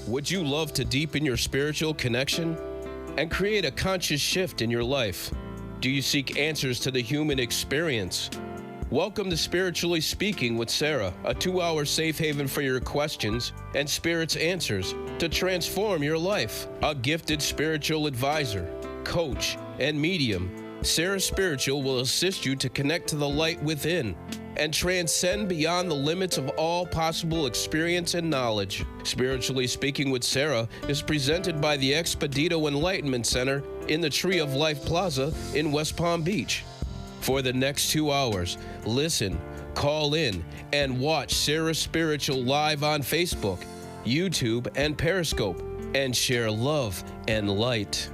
Would you love to deepen your spiritual connection and create a conscious shift in your life? Do you seek answers to the human experience? Welcome to Spiritually Speaking with Sarah, a 2-hour safe haven for your questions and Spirit's answers to transform your life. A gifted spiritual advisor, coach, and medium, SarahSpiritual will assist you to connect to the light within and transcend beyond the limits of all possible experience and knowledge. Spiritually Speaking with Sarah is presented by the Expedito Enlightenment Center in the Tree of Life Plaza in West Palm Beach. For the next 2 hours, listen, call in, and watch SarahSpiritual live on Facebook, YouTube, and Periscope, and share love and light.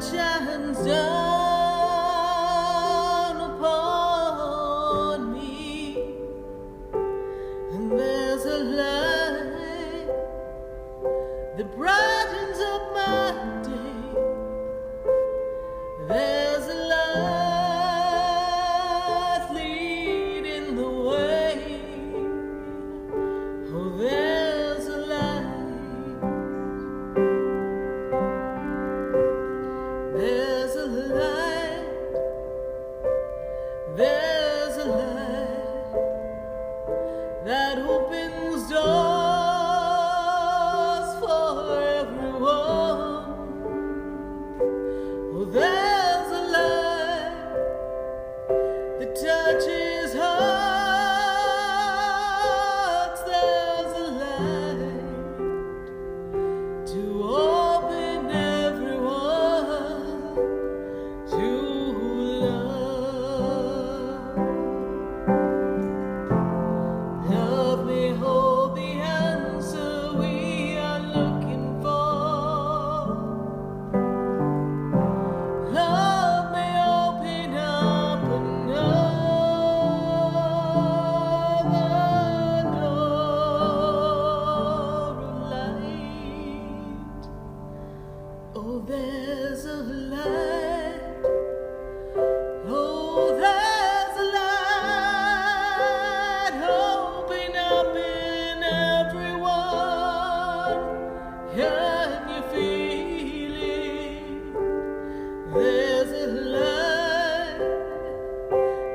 Shines down upon me, and there's a light that brightens up my day. There's a light leading the way. Oh, there's a light. There's a light, there's a light that opens doors for everyone. Oh, there's a light that touches hearts. There's a light to open everyone to love. Help me hold the answer we are looking for. Help me open up another door of light. Oh, there's a light. Oh, there's a light. Open up in everyone. Can you feel it? There's a light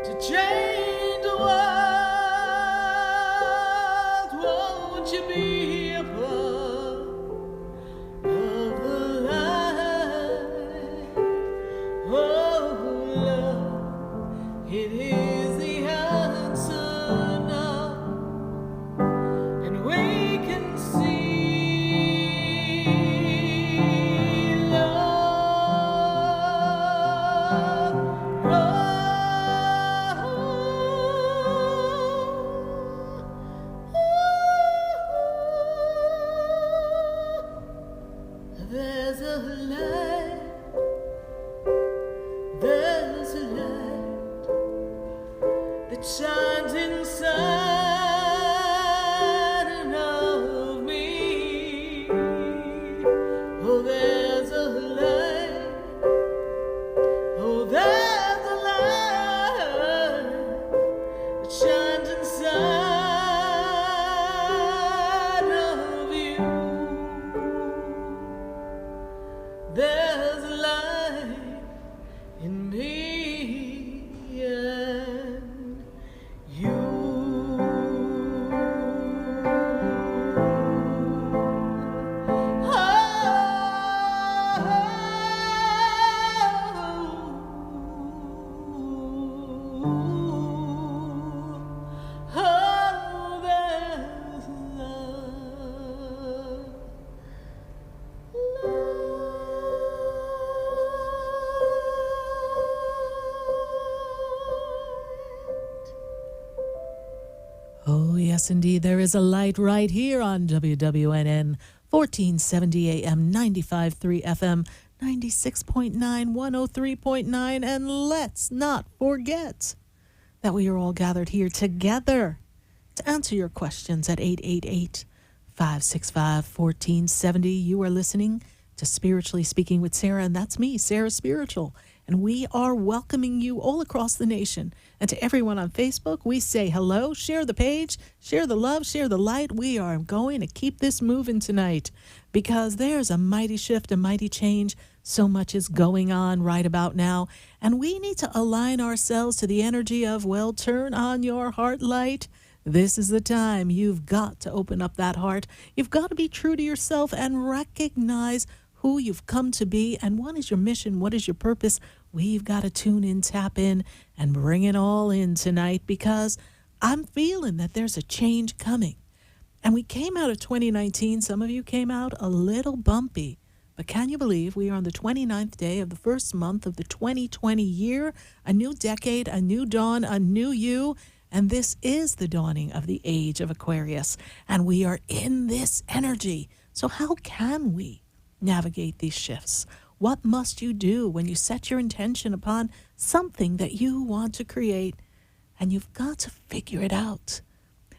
to change the world. Won't you be a part of the light? Oh, love, it is the answer now, and we can see love grow. There's a light, there's a light that shines inside of me. Oh, there's a light. Oh, there's a light that shines inside of you. There's a light in me and you. Oh, there's love. Oh, yes, indeed. There is a light right here on WWNN 1470 AM, 95.3 FM, 96.9, 103.9, and let's not forget that we are all gathered here together to answer your questions at 888-565-1470. You are listening to Spiritually Speaking with Sarah, and that's me, Sarah Spiritual. And we are welcoming you all across the nation. And to everyone on Facebook, we say hello, share the page, share the love, share the light. We are going to keep this moving tonight because there's a mighty shift, a mighty change. So much is going on right about now. And we need to align ourselves to the energy of, well, turn on your heart light. This is the time. You've got to open up that heart. You've got to be true to yourself and recognize who you've come to be and what is your mission, what is your purpose. We've got to tune in, tap in, and bring it all in tonight because I'm feeling that there's a change coming. And we came out of 2019. Some of you came out a little bumpy. But can you believe we are on the 29th day of the first month of the 2020 year? A new decade, a new dawn, a new you. And this is the dawning of the age of Aquarius. And we are in this energy. So how can we navigate these shifts? What must you do when you set your intention upon something that you want to create? And you've got to figure it out.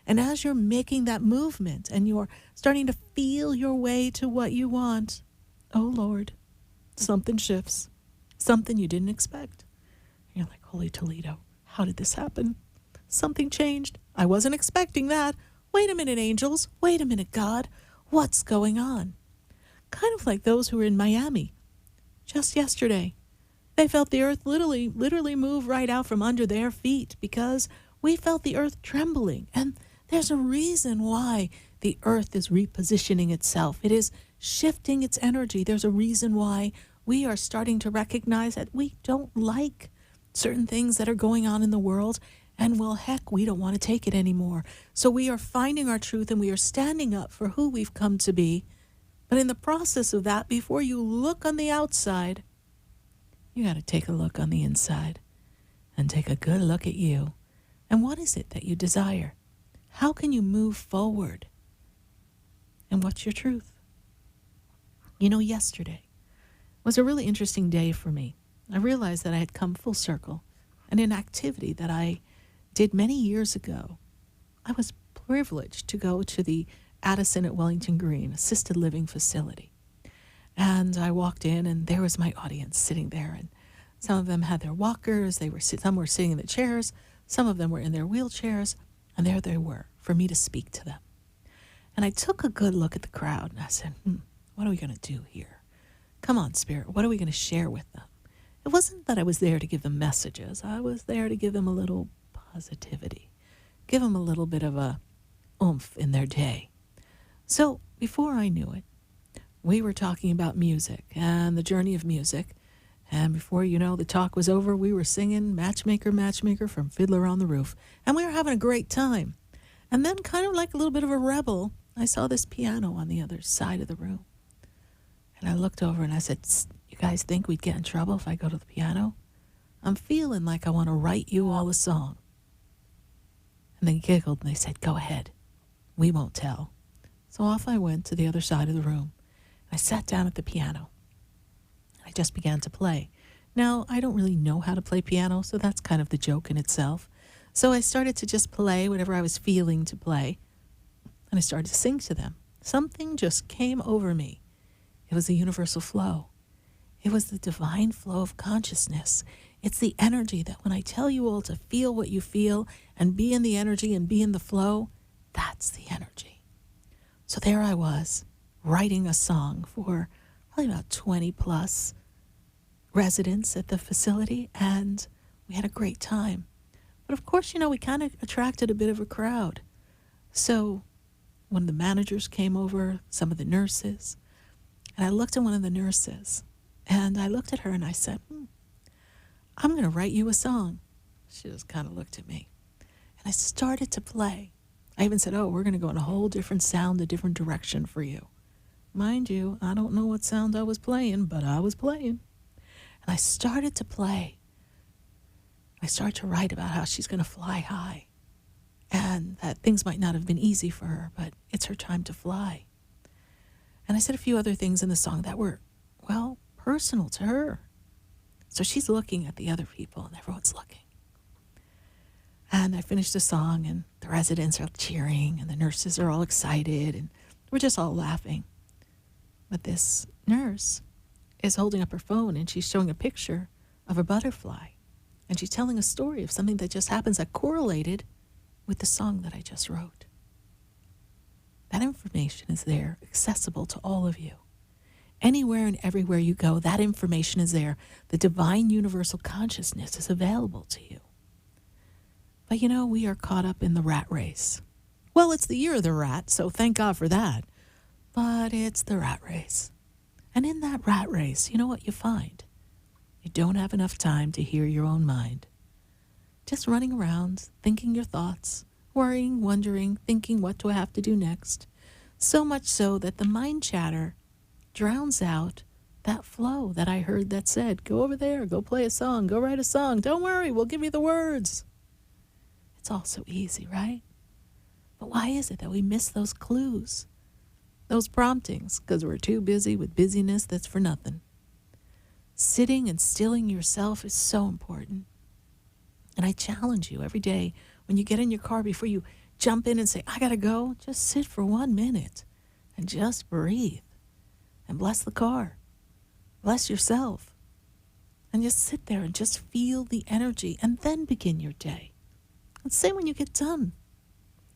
And as you're making that movement and you're starting to feel your way to what you want, oh Lord, something shifts, something you didn't expect. You're like, holy Toledo, how did this happen? Something changed. I wasn't expecting that. Wait a minute, angels. Wait a minute, God. What's going on? Kind of like those who were in Miami just yesterday. They felt the earth literally move right out from under their feet because we felt the earth trembling. And there's a reason why the earth is repositioning itself. It is shifting its energy. There's a reason why we are starting to recognize that we don't like certain things that are going on in the world. And well, heck, we don't want to take it anymore. So we are finding our truth and we are standing up for who we've come to be. But in the process of that, before you look on the outside, you got to take a look on the inside and take a good look at you. And what is it that you desire? How can you move forward? And what's your truth? You know, yesterday was a really interesting day for me. I realized that I had come full circle. And an activity that I did many years ago, I was privileged to go to the Addison at Wellington Green assisted living facility. And I walked in and there was my audience sitting there. And some of them had their walkers. Some were sitting in the chairs. Some of them were in their wheelchairs. And there they were for me to speak to them. And I took a good look at the crowd and I said, what are we going to do here? Come on, Spirit. What are we going to share with them? It wasn't that I was there to give them messages. I was there to give them a little positivity, give them a little bit of a oomph in their day. So before I knew it, we were talking about music and the journey of music. And before you know, the talk was over, we were singing Matchmaker, Matchmaker from Fiddler on the Roof. And we were having a great time. And then kind of like a little bit of a rebel, I saw this piano on the other side of the room. And I looked over and I said, you guys think we'd get in trouble if I go to the piano? I'm feeling like I want to write you all a song. And they giggled and they said, go ahead. We won't tell. So off I went to the other side of the room. I sat down at the piano. I just began to play. Now, I don't really know how to play piano, so that's kind of the joke in itself. So I started to just play whatever I was feeling to play. And I started to sing to them. Something just came over me. It was the universal flow. It was the divine flow of consciousness. It's the energy that when I tell you all to feel what you feel and be in the energy and be in the flow, that's the energy. So there I was, writing a song for probably about 20 plus residents at the facility, and we had a great time. But of course, you know, we kind of attracted a bit of a crowd. So one of the managers came over, some of the nurses, and I looked at one of the nurses, and I looked at her and I said, I'm going to write you a song. She just kind of looked at me. And I started to play. I even said, we're going to go in a whole different sound, a different direction for you. Mind you, I don't know what sound I was playing, but I was playing. And I started to play. I started to write about how she's going to fly high. And that things might not have been easy for her, but it's her time to fly. And I said a few other things in the song that were, well, personal to her. So she's looking at the other people and everyone's looking. And I finished the song and the residents are cheering and the nurses are all excited and we're just all laughing. But this nurse is holding up her phone and she's showing a picture of a butterfly. And she's telling a story of something that just happens that correlated with the song that I just wrote. That information is there, accessible to all of you. Anywhere and everywhere you go, that information is there. The divine universal consciousness is available to you. But you know, we are caught up in the rat race. Well, it's the year of the rat, so thank God for that. But it's the rat race. And in that rat race, you know what you find? You don't have enough time to hear your own mind. Just running around, thinking your thoughts, worrying, wondering, thinking what do I have to do next. So much so that the mind chatter drowns out that flow that I heard that said, go over there, go play a song, go write a song. Don't worry, we'll give you the words. It's all so easy, right? But why is it that we miss those clues, those promptings? Because we're too busy with busyness that's for nothing. Sitting and stilling yourself is so important. And I challenge you every day when you get in your car, before you jump in and say, I gotta go, just sit for 1 minute and just breathe and bless the car. Bless yourself. And just sit there and just feel the energy and then begin your day. And say when you get done.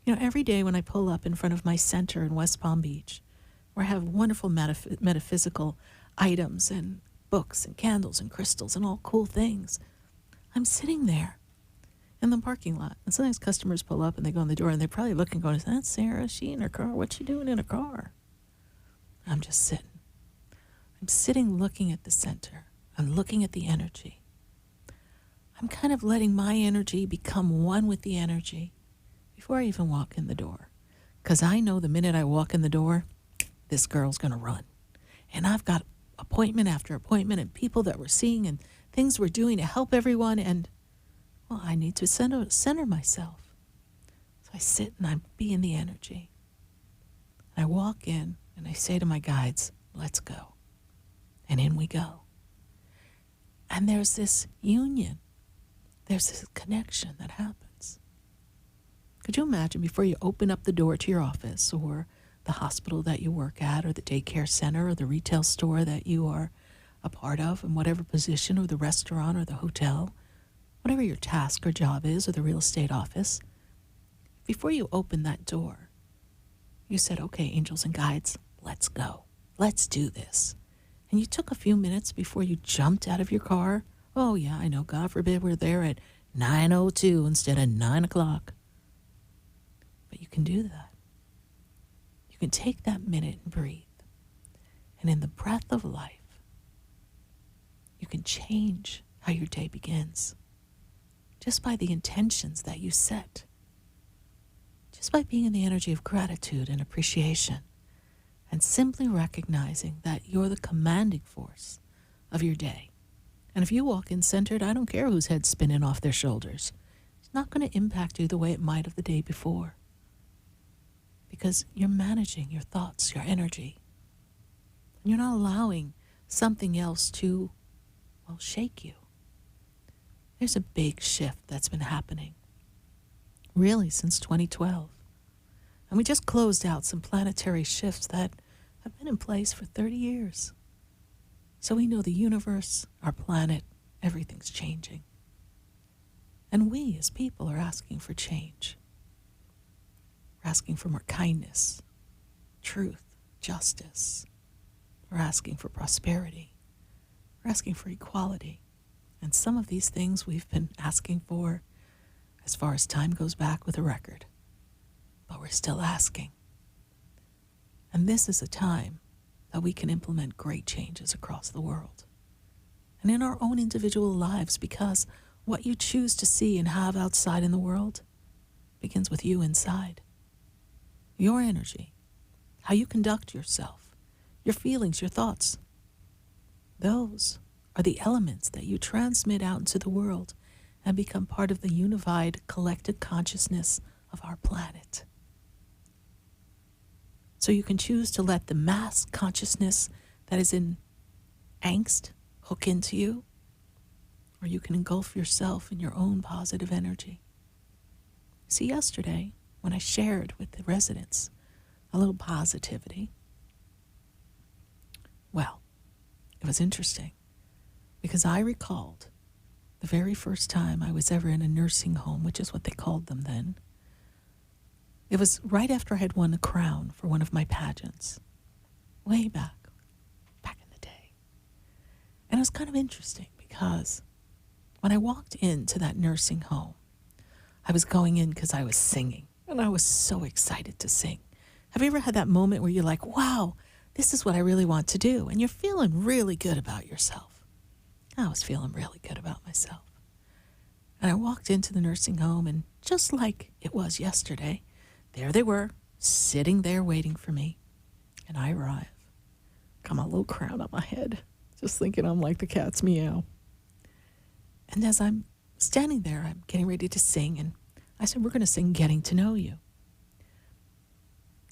You know, every day when I pull up in front of my center in West Palm Beach, where I have wonderful metaphysical items and books and candles and crystals and all cool things, I'm sitting there in the parking lot. And sometimes customers pull up and they go in the door and they're probably looking, going, is that Sarah? Is she in her car? What's she doing in her car? I'm just sitting. I'm sitting looking at the center. I'm looking at the energy. I'm kind of letting my energy become one with the energy before I even walk in the door. Because I know the minute I walk in the door, this girl's going to run. And I've got appointment after appointment and people that we're seeing and things we're doing to help everyone. And, well, I need to center myself. So I sit and I be in the energy. I walk in and I say to my guides, let's go. And in we go. And there's this union. There's this connection that happens. Could you imagine before you open up the door to your office or the hospital that you work at or the daycare center or the retail store that you are a part of in whatever position, or the restaurant or the hotel, whatever your task or job is, or the real estate office, before you open that door, you said, okay, angels and guides, let's go. Let's do this. And you took a few minutes before you jumped out of your car. Oh, yeah, I know. God forbid we're there at 9:02 instead of 9 o'clock. But you can do that. You can take that minute and breathe. And in the breath of life, you can change how your day begins. Just by the intentions that you set. Just by being in the energy of gratitude and appreciation. And simply recognizing that you're the commanding force of your day. And if you walk in centered, I don't care whose head's spinning off their shoulders. It's not going to impact you the way it might have the day before. Because you're managing your thoughts, your energy. And you're not allowing something else to, well, shake you. There's a big shift that's been happening, really, since 2012. And we just closed out some planetary shifts that have been in place for 30 years. So we know the universe, our planet, everything's changing. And we as people are asking for change. We're asking for more kindness, truth, justice. We're asking for prosperity. We're asking for equality. And some of these things we've been asking for as far as time goes back with a record. But we're still asking. And this is a time that we can implement great changes across the world and in our own individual lives, because what you choose to see and have outside in the world begins with you inside. Your energy, how you conduct yourself, your feelings, your thoughts, those are the elements that you transmit out into the world and become part of the unified collective consciousness of our planet. So you can choose to let the mass consciousness that is in angst hook into you, or you can engulf yourself in your own positive energy. See, yesterday, when I shared with the residents a little positivity, well, it was interesting because I recalled the very first time I was ever in a nursing home, which is what they called them then. It was right after I had won a crown for one of my pageants, way back in the day. And it was kind of interesting because when I walked into that nursing home, I was going in because I was singing, and I was so excited to sing. Have you ever had that moment where you're like, wow, this is what I really want to do, and you're feeling really good about yourself? I was feeling really good about myself. And I walked into the nursing home, and just like it was yesterday, there they were, sitting there waiting for me. And I arrive, got my little crown on my head, just thinking I'm like the cat's meow. And as I'm standing there, I'm getting ready to sing, and I said, we're going to sing Getting to Know You.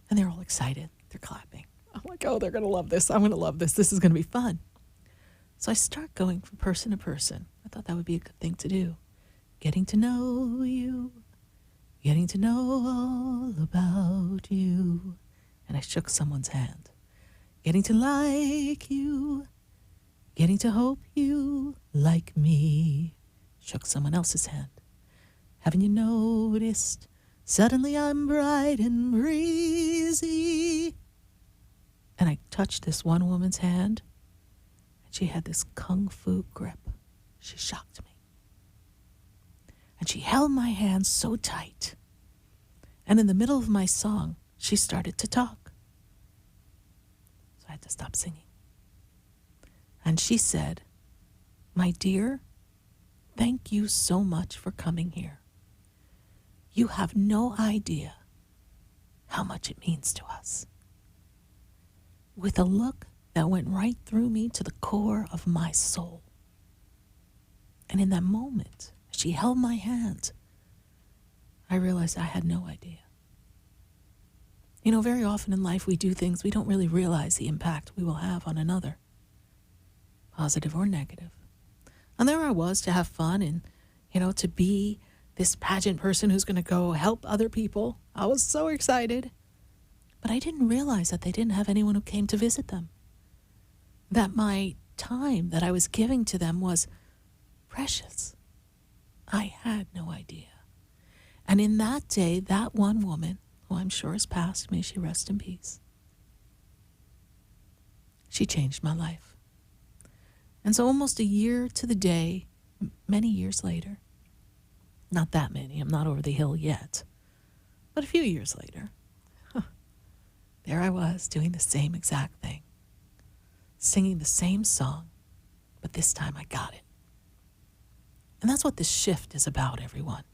And they're all excited. They're clapping. I'm like, oh, they're going to love this. I'm going to love this. This is going to be fun. So I start going from person to person. I thought that would be a good thing to do. Getting to know you, getting to know all about you. And I shook someone's hand. Getting to like you, getting to hope you like me. Shook someone else's hand. Haven't you noticed? Suddenly I'm bright and breezy. And I touched this one woman's hand, and she had this kung fu grip. She shocked me. And she held my hand so tight. And in the middle of my song, she started to talk. So I had to stop singing. And she said, my dear, thank you so much for coming here. You have no idea how much it means to us. With a look that went right through me to the core of my soul. And in that moment, she held my hand. I realized I had no idea. You know, very often in life we do things we don't really realize the impact we will have on another, positive or negative. And there I was to have fun and, to be this pageant person who's going to go help other people. I was so excited. But I didn't realize that they didn't have anyone who came to visit them. That my time that I was giving to them was precious. I had no idea. And in that day, that one woman, who I'm sure has passed, may she rest in peace, she changed my life. And so almost a year to the day, many years later, not that many, I'm not over the hill yet, but a few years later, there I was doing the same exact thing, singing the same song, but this time I got it. And that's what this shift is about, everyone.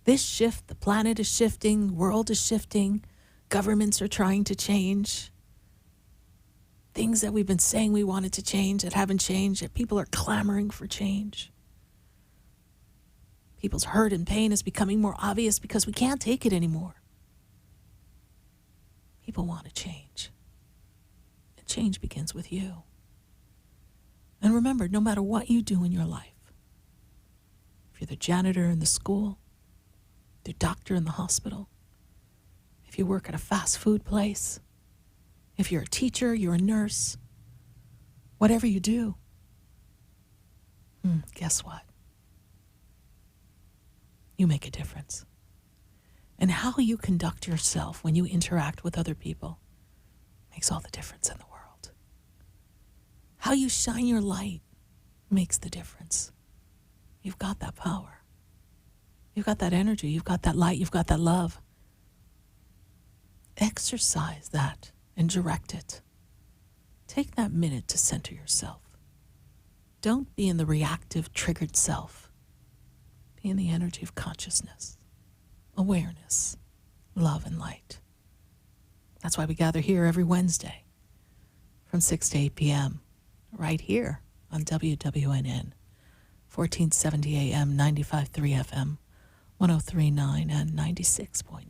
This shift, the planet is shifting, world is shifting, governments are trying to change. Things that we've been saying we wanted to change that haven't changed, that people are clamoring for change. People's hurt and pain is becoming more obvious because we can't take it anymore. People want to change. And change begins with you. And remember, no matter what you do in your life, if you're the janitor in the school, the doctor in the hospital, if you work at a fast food place, if you're a teacher, you're a nurse, whatever you do, guess what? You make a difference. And how you conduct yourself when you interact with other people makes all the difference in the world. How you shine your light makes the difference. You've got that power. You've got that energy. You've got that light. You've got that love. Exercise that and direct it. Take that minute to center yourself. Don't be in the reactive, triggered self. Be in the energy of consciousness, awareness, love, and light. That's why we gather here every Wednesday from 6 to 8 p.m. right here on WWNN, 1470 AM, 95.3 FM, 103.9 and 96.9.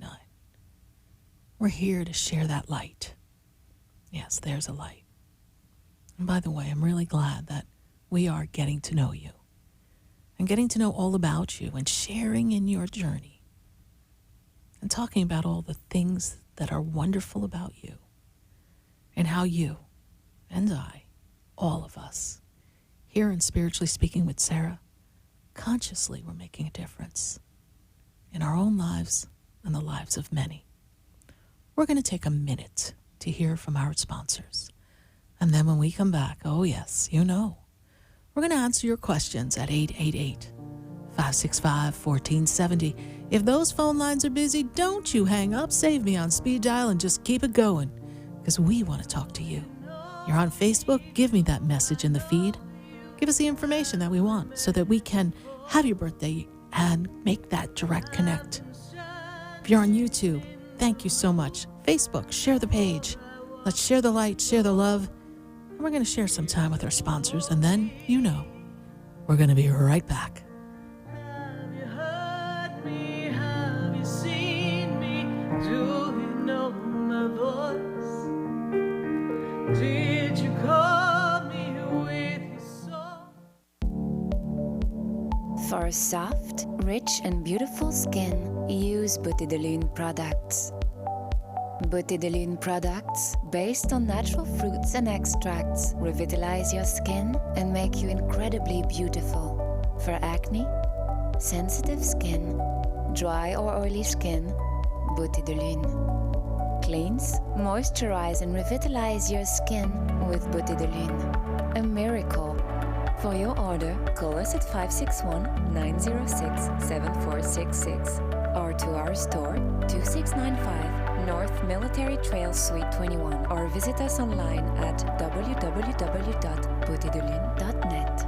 We're here to share that light. Yes, there's a light. And by the way, I'm really glad that we are getting to know you and getting to know all about you and sharing in your journey and talking about all the things that are wonderful about you and how you and I, all of us, here in Spiritually Speaking with Sarah, consciously we're making a difference in our own lives and the lives of many. We're going to take a minute to hear from our sponsors. And then when we come back, oh yes, you know, we're going to answer your questions at 888-565-1470. If those phone lines are busy, don't you hang up, save me on speed dial, and just keep it going, because we want to talk to you. You're on Facebook, give me that message in the feed. Give us the information that we want so that we can have your birthday and make that direct connect. If you're on YouTube, thank you so much. Facebook, share the page. Let's share the light, share the love. And we're going to share some time with our sponsors. And then, you know, we're going to be right back. Have you heard me? Have you seen me? Do you know my voice? Did you call me with your song? For a soft, rich and beautiful skin, use Beauté de Lune products. Beauté de Lune products, based on natural fruits and extracts, revitalize your skin and make you incredibly beautiful. For acne, sensitive skin, dry or oily skin, Beauté de Lune. Cleanse, moisturize and revitalize your skin with Beauté de Lune. A miracle. For your order, call us at 561-906-7466 or to our store, 2695 North Military Trail Suite 21, or visit us online at www.beautédelune.net.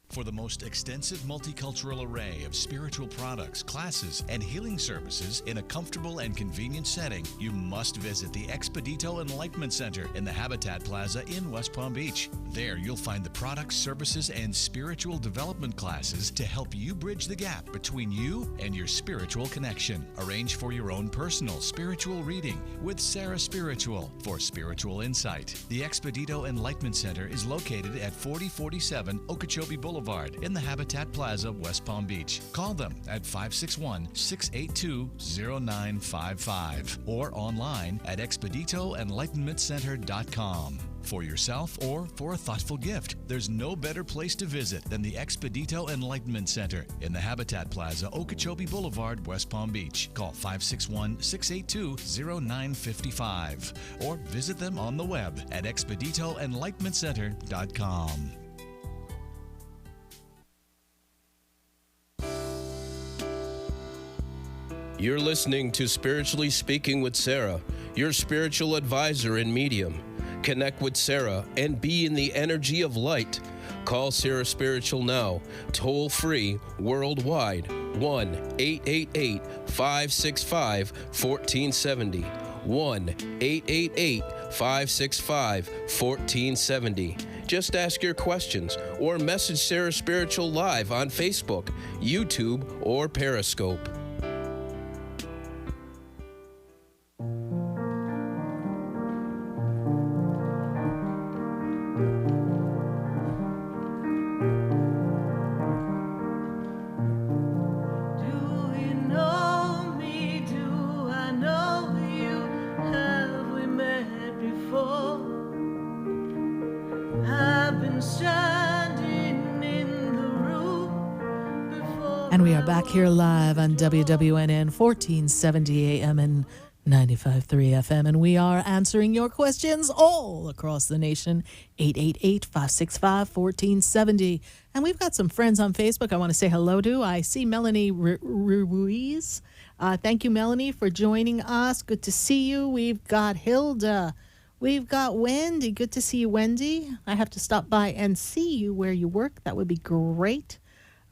For the most extensive multicultural array of spiritual products, classes, and healing services in a comfortable and convenient setting, you must visit the Expedito Enlightenment Center in the Habitat Plaza in West Palm Beach. There you'll find the products, services, and spiritual development classes to help you bridge the gap between you and your spiritual connection. Arrange for your own personal spiritual reading with SarahSpiritual for spiritual insight. The Expedito Enlightenment Center is located at 4047 Okeechobee Boulevard in the Habitat Plaza, West Palm Beach. Call them at 561-682-0955 or online at expeditoenlightenmentcenter.com. For yourself or for a thoughtful gift, there's no better place to visit than the Expedito Enlightenment Center in the Habitat Plaza, Okeechobee Boulevard, West Palm Beach. Call 561-682-0955 or visit them on the web at expeditoenlightenmentcenter.com. You're listening to Spiritually Speaking with Sarah, your spiritual advisor and medium. Connect with Sarah and be in the energy of light. Call SarahSpiritual now, toll free, worldwide, 1-888-565-1470. 1-888-565-1470. Just ask your questions or message SarahSpiritual live on Facebook, YouTube, or Periscope. And we are back here live on WWNN 1470 AM and 95.3 FM. And we are answering your questions all across the nation. 888-565-1470. And we've got some friends on Facebook I want to say hello to. I see Melanie Ruiz. Thank you, Melanie, for joining us. Good to see you. We've got Hilda. We've got Wendy. Good to see you, Wendy. I have to stop by and see you where you work. That would be great.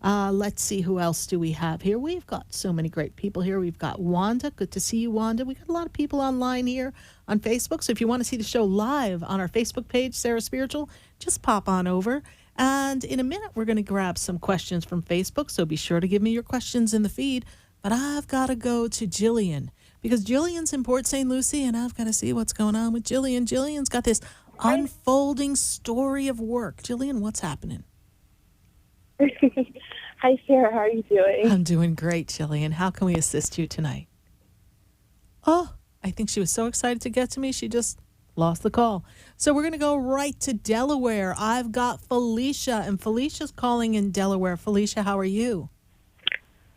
Let's see, who else do we have here? We've got so many great people here. We've got Wanda. Good to see you, Wanda. We've got a lot of people online here on Facebook. So if you want to see the show live on our Facebook page, Sarah Spiritual, just pop on over. And in a minute, we're going to grab some questions from Facebook. So be sure to give me your questions in the feed. but I've got to go to Jillian because Jillian's in Port St. Lucie, and I've got to see what's going on with Jillian. Jillian's got this unfolding story of work. Jillian, what's happening? Hi, Sarah. How are you doing? I'm doing great, Jillian. How can we assist you tonight? Oh, I think she was so excited to get to me, she just lost the call. So we're going to go right to Delaware. I've got Felicia, and Felicia's calling in Delaware. Felicia, how are you?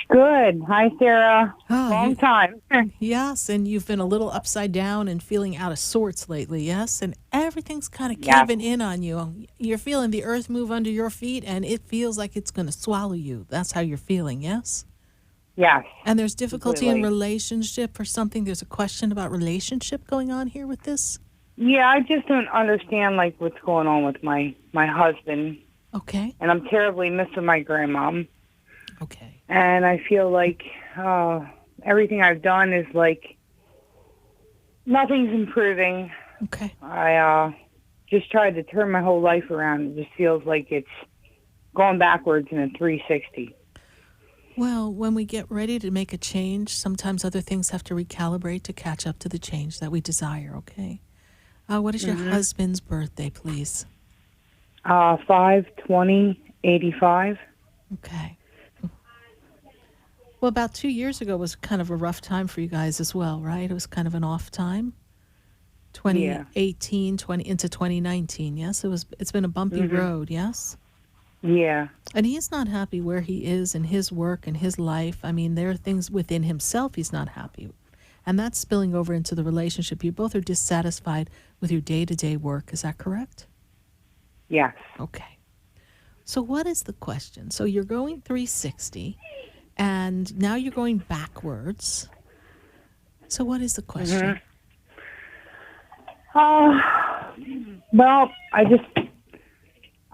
Good. Hi, Sarah. Oh, Long time. Yes, and you've been a little upside down and feeling out of sorts lately, yes? And everything's kind of Yes. caving in on you. You're feeling the earth move under your feet, and it feels like it's going to swallow you. That's how you're feeling, yes? Yes. And there's difficulty in Completely. relationship or something. There's a question about relationship going on here with this? Yeah, I just don't understand, like, what's going on with my husband. Okay, And I'm terribly missing my grandmom. okay. And I feel like everything I've done is, like, nothing's improving. Okay. I just tried to turn my whole life around. It just feels like it's going backwards in a 360. Well, when we get ready to make a change, sometimes other things have to recalibrate to catch up to the change that we desire, okay? What is your husband's birthday, please? 5/20/85. Okay. Well, about 2 years ago was kind of a rough time for you guys as well, right? It was kind of an off time. 2018, 20 into 2019, yes? It's been a bumpy road, yes? Yeah. And he's not happy where he is in his work and his life. I mean, there are things within himself he's not happy with. And that's spilling over into the relationship. You both are dissatisfied with your day-to-day work. Is that correct? Yes. Okay. So what is the question? So you're going 360, and now you're going backwards. So what is the question? Well, I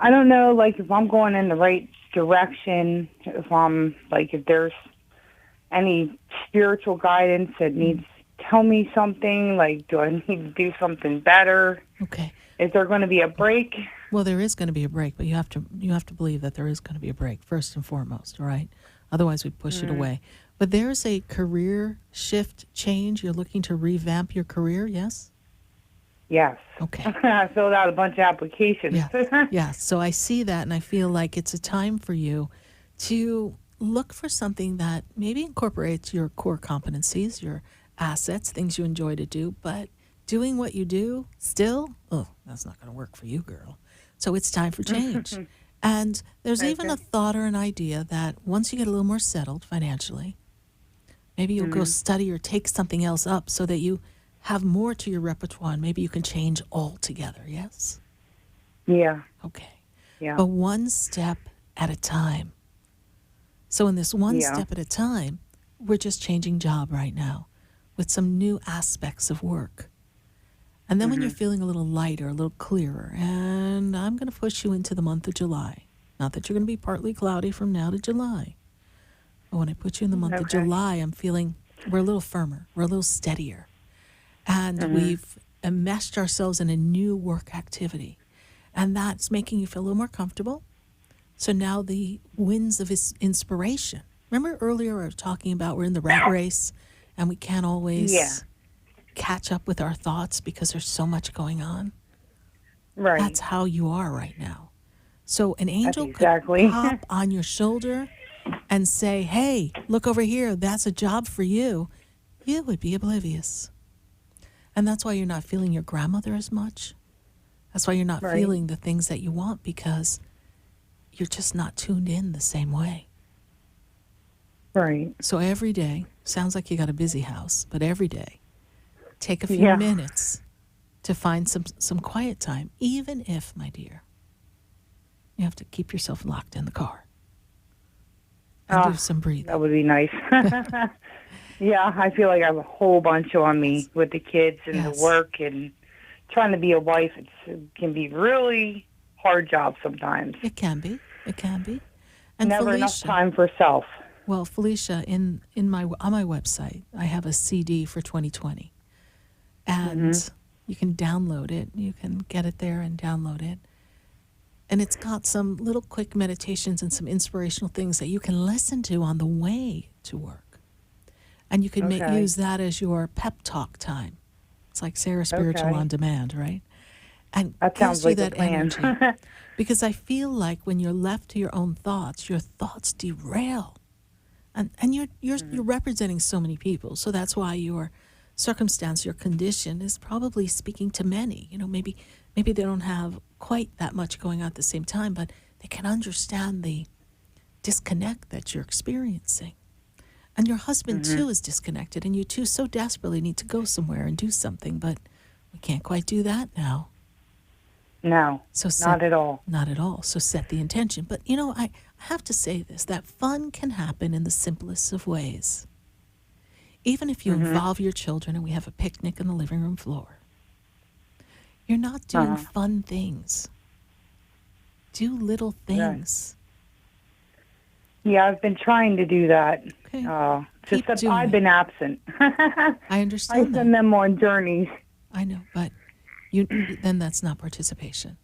don't know, like, if I'm going in the right direction, if there's any spiritual guidance that needs to tell me something, like, do I need to do something better? Okay. Is there going to be a break? Well, there is going to be a break, but you have to believe that there is going to be a break first and foremost, all right? Otherwise, we push it away. But there's a career shift change. You're looking to revamp your career, yes? Yes. Okay. I filled out a bunch of applications. Yeah. Yeah. So I see that, and I feel like it's a time for you to look for something that maybe incorporates your core competencies, your assets, things you enjoy to do, but doing what you do still, that's not going to work for you, girl. So it's time for change. And there's even a thought or an idea that once you get a little more settled financially, maybe you'll go study or take something else up so that you have more to your repertoire, and maybe you can change altogether, yes? Yeah. Okay. Yeah. But one step at a time. So in this one step at a time, we're just changing job right now with some new aspects of work. And then when you're feeling a little lighter, a little clearer, and I'm going to push you into the month of July. Not that you're going to be partly cloudy from now to July. But when I put you in the month of July, I'm feeling we're a little firmer. We're a little steadier. And we've enmeshed ourselves in a new work activity. And that's making you feel a little more comfortable. So now the winds of inspiration. Remember earlier I was talking about we're in the rat race and we can't always catch up with our thoughts because there's so much going on? Right. That's how you are right now. So an angel exactly. could pop on your shoulder and say, hey, look over here, that's a job for you. You would be oblivious. And that's why you're not feeling your grandmother as much. That's why you're not feeling the things that you want, because you're just not tuned in the same way. Right. So every day, sounds like you got a busy house, but every day, take a few minutes to find some quiet time, even if, my dear, you have to keep yourself locked in the car and do some breathing. That would be nice. Yeah, I feel like I have a whole bunch on me with the kids and the work and trying to be a wife. It can be really hard job sometimes. It can be. It can be. And never Felicia, enough time for self. Well, Felicia, on my website, I have a CD for 2020, and you can download it. You can get it there and download it. And it's got some little quick meditations and some inspirational things that you can listen to on the way to work. And you can Okay. use that as your pep talk time. It's like Sarah Spiritual Okay. on demand, right? And That gives sounds you like a that plan. energy. Because I feel like when you're left to your own thoughts, your thoughts derail. And you're representing so many people. So that's why your circumstance, your condition is probably speaking to many. Maybe they don't have quite that much going on at the same time, but they can understand the disconnect that you're experiencing. And your husband too is disconnected, and you two so desperately need to go somewhere and do something, but we can't quite do that now. No, So not at all. Not at all. So set the intention. But I have to say this, that fun can happen in the simplest of ways. Even if you involve your children and we have a picnic on the living room floor, you're not doing fun things. Do little things. Yeah, I've been trying to do that. Okay. Just Keep that doing I've it. been absent. I I understand send that. them on journeys. I know, but then that's not participation.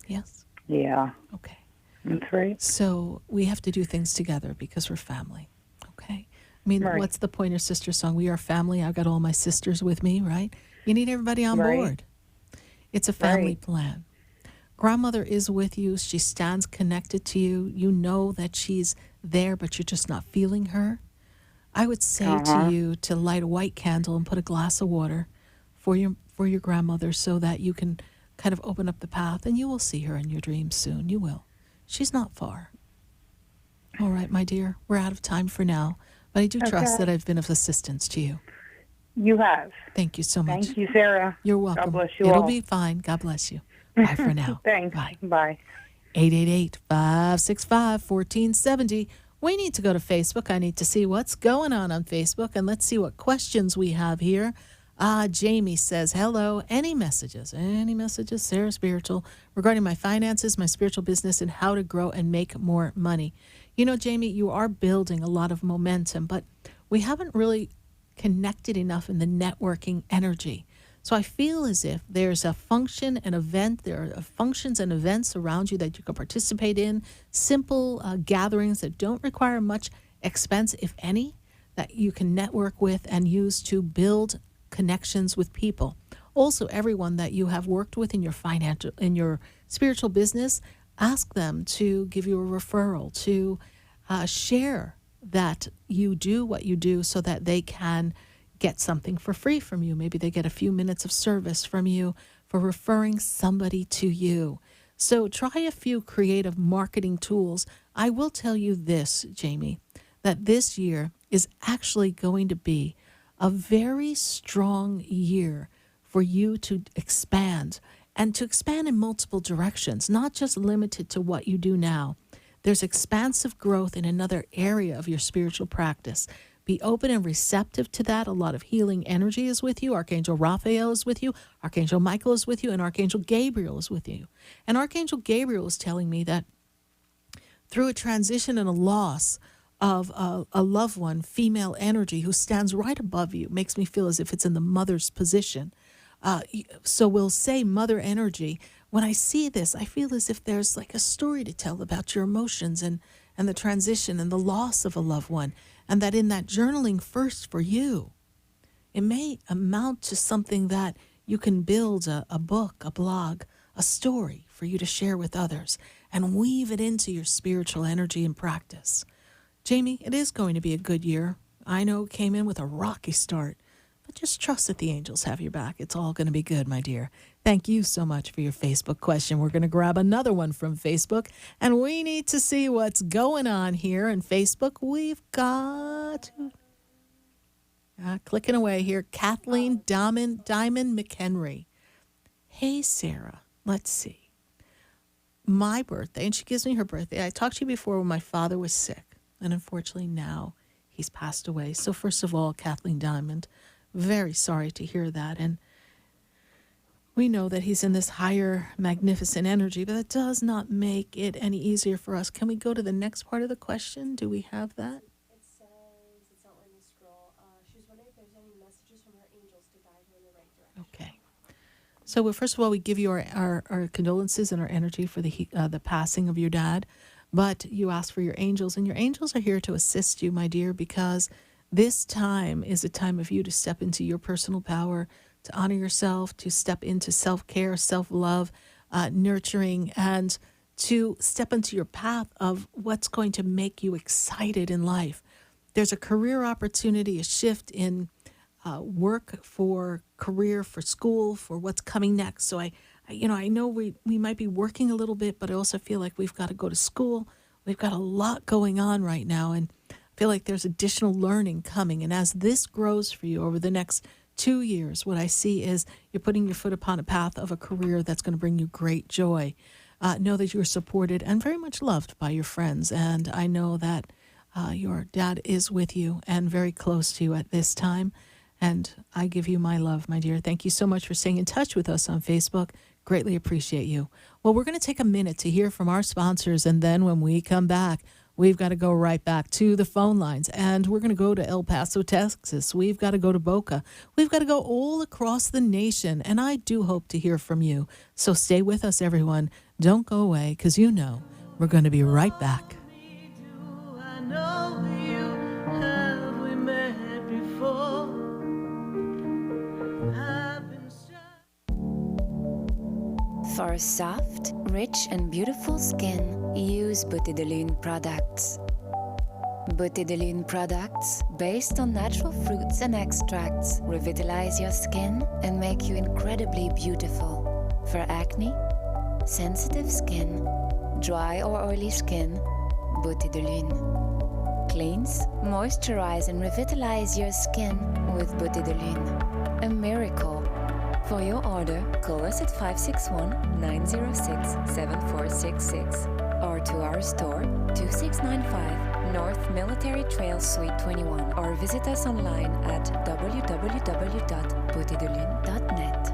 Yes? Yeah, Okay. that's right. So we have to do things together because we're family. Okay. I mean, Right. what's the Pointer Sister song? We are family. I've got all my sisters with me, right? You need everybody on Right. board. It's a family Right. plan. Grandmother is with you. She stands connected to you. You know that she's there, but you're just not feeling her. I would say to you to light a white candle and put a glass of water for your grandmother so that you can kind of open up the path, and you will see her in your dreams soon. You will. She's not far. All right, my dear, we're out of time for now, but I do trust Okay. that I've been of assistance to you. You have. Thank you so much. Thank you, Sarah. You're welcome. God bless you It'll all. be fine. God bless you. Bye for now. Thanks. Bye. Bye. 888-565-1470. We need to go to Facebook. I need to see what's going on Facebook, and let's see what questions we have here. Jamie says, hello. Any messages, Sarah Spiritual, regarding my finances, my spiritual business, and how to grow and make more money? Jamie, you are building a lot of momentum, but we haven't really connected enough in the networking energy. So I feel as if there's a function, an event, there are functions and events around you that you can participate in, simple gatherings that don't require much expense, if any, that you can network with and use to build connections with people. Also, everyone that you have worked with in your spiritual business, ask them to give you a referral, to share that you do what you do so that they can get something for free from you. Maybe they get a few minutes of service from you for referring somebody to you. So try a few creative marketing tools. I will tell you this, Jamie, that this year is actually going to be a very strong year for you to expand, and to expand in multiple directions, not just limited to what you do now. There's expansive growth in another area of your spiritual practice. Be open and receptive to that. A lot of healing energy is with you. Archangel Raphael is with you. Archangel Michael is with you. And Archangel Gabriel is with you. And Archangel Gabriel is telling me that through a transition and a loss of a loved one, female energy, who stands right above you, makes me feel as if it's in the mother's position. So we'll say mother energy. When I see this, I feel as if there's like a story to tell about your emotions and the transition and the loss of a loved one. And that in that journaling first for you, it may amount to something that you can build a book, a blog, a story for you to share with others and weave it into your spiritual energy and practice. Jamie, it is going to be a good year. I know it came in with a rocky start, but just trust that the angels have your back. It's all going to be good, my dear. Thank you so much for your Facebook question. We're going to grab another one from Facebook, and we need to see what's going on here in Facebook. We've got clicking away here. Kathleen Diamond McHenry. Hey, Sarah, let's see. My birthday, and she gives me her birthday. I talked to you before when my father was sick, and unfortunately now he's passed away. So first of all, Kathleen Diamond, very sorry to hear that. And we know that he's in this higher, magnificent energy, but that does not make it any easier for us. Can we go to the next part of the question? Do we have that? It says, it's not letting me scroll. She was wondering if there's any messages from her angels to guide her in the right direction. Okay. So first of all, we give you our condolences and our energy for the passing of your dad. But you ask for your angels, and your angels are here to assist you, my dear, because This time is a time of you to step into your personal power, to honor yourself, to step into self-care, self-love, nurturing, and to step into your path of what's going to make you excited in life. There's a career opportunity, a shift in work, for career, for school, for what's coming next. So I know we might be working a little bit, but I also feel like we've got to go to school. We've got a lot going on right now, and I feel like there's additional learning coming. And as this grows for you over the next 2 years, what I see is you're putting your foot upon a path of a career that's going to bring you great joy. Know that you're supported and very much loved by your friends. And I know that your dad is with you and very close to you at this time. And I give you my love, my dear. Thank you so much for staying in touch with us on Facebook. Greatly appreciate you. Well, we're going to take a minute to hear from our sponsors. And then when we come back, we've got to go right back to the phone lines. And we're going to go to El Paso, Texas. We've got to go to Boca. We've got to go all across the nation. And I do hope to hear from you. So stay with us, everyone. Don't go away, because you know we're going to be right back. Do I know you? Have we met before? I've been shy. For a soft, rich, and beautiful skin, use Beauté de Lune products. Beauté de Lune products, based on natural fruits and extracts, revitalize your skin and make you incredibly beautiful. For acne, sensitive skin, dry or oily skin, Beauté de Lune. Cleanse, moisturize, and revitalize your skin with Beauté de Lune. A miracle. For your order, call us at 561-906-7466 or to our store, 2695 North Military Trail, Suite 21, or visit us online at www.beautédelune.net.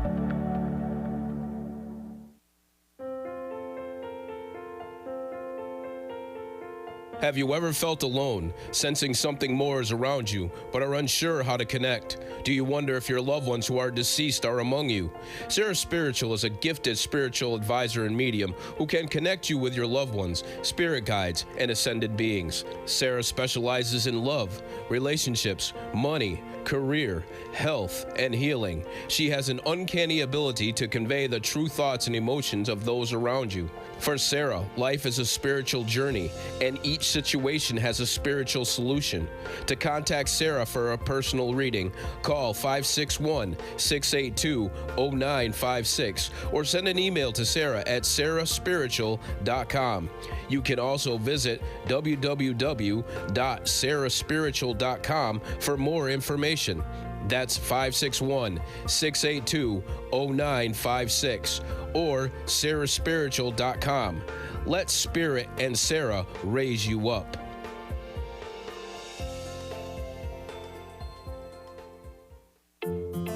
Have you ever felt alone, sensing something more is around you, but are unsure how to connect? Do you wonder if your loved ones who are deceased are among you? SarahSpiritual is a gifted spiritual advisor and medium who can connect you with your loved ones, spirit guides, and ascended beings. Sarah specializes in love, relationships, money, career, health, and healing. She has an uncanny ability to convey the true thoughts and emotions of those around you. For Sarah, life is a spiritual journey, and each situation has a spiritual solution. To contact Sarah for a personal reading, call 561-682-0956 or send an email to Sarah at SarahSpiritual.com. You can also visit www.SarahSpiritual.com for more information. That's 561-682-0956 or SarahSpiritual.com. Let Spirit and Sarah raise you up.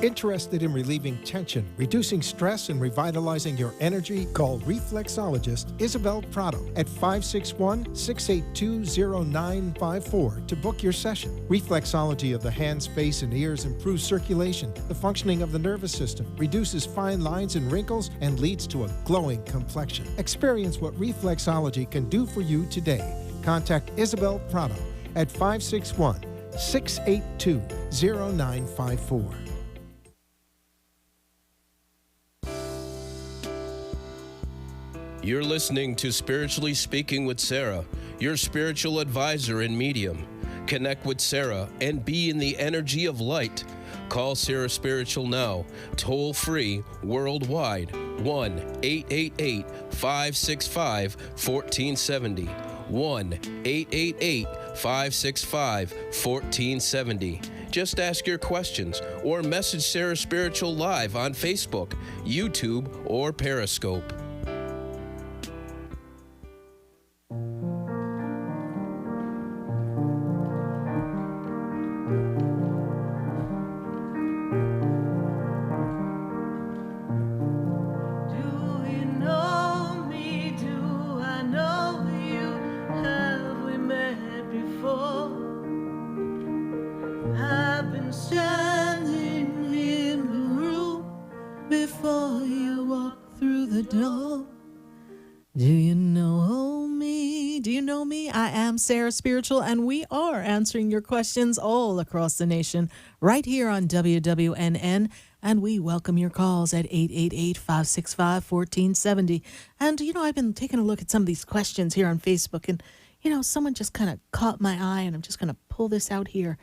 Interested in relieving tension, reducing stress, and revitalizing your energy? Call reflexologist Isabel Prado at 561-682-0954 to book your session. Reflexology of the hands, face, and ears improves circulation, the functioning of the nervous system, reduces fine lines and wrinkles, and leads to a glowing complexion. Experience what reflexology can do for you today. Contact Isabel Prado at 561-682-0954. You're listening to Spiritually Speaking with Sarah, your spiritual advisor and medium. Connect with Sarah and be in the energy of light. Call Sarah Spiritual now, toll free, worldwide, 1-888-565-1470. 1-888-565-1470. Just ask your questions or message Sarah Spiritual live on Facebook, YouTube, or Periscope. Sarah Spiritual, and we are answering your questions all across the nation right here on WWNN. And we welcome your calls at 888-565-1470. And, I've been taking a look at some of these questions here on Facebook, and, someone just kind of caught my eye, and I'm just going to pull this out here.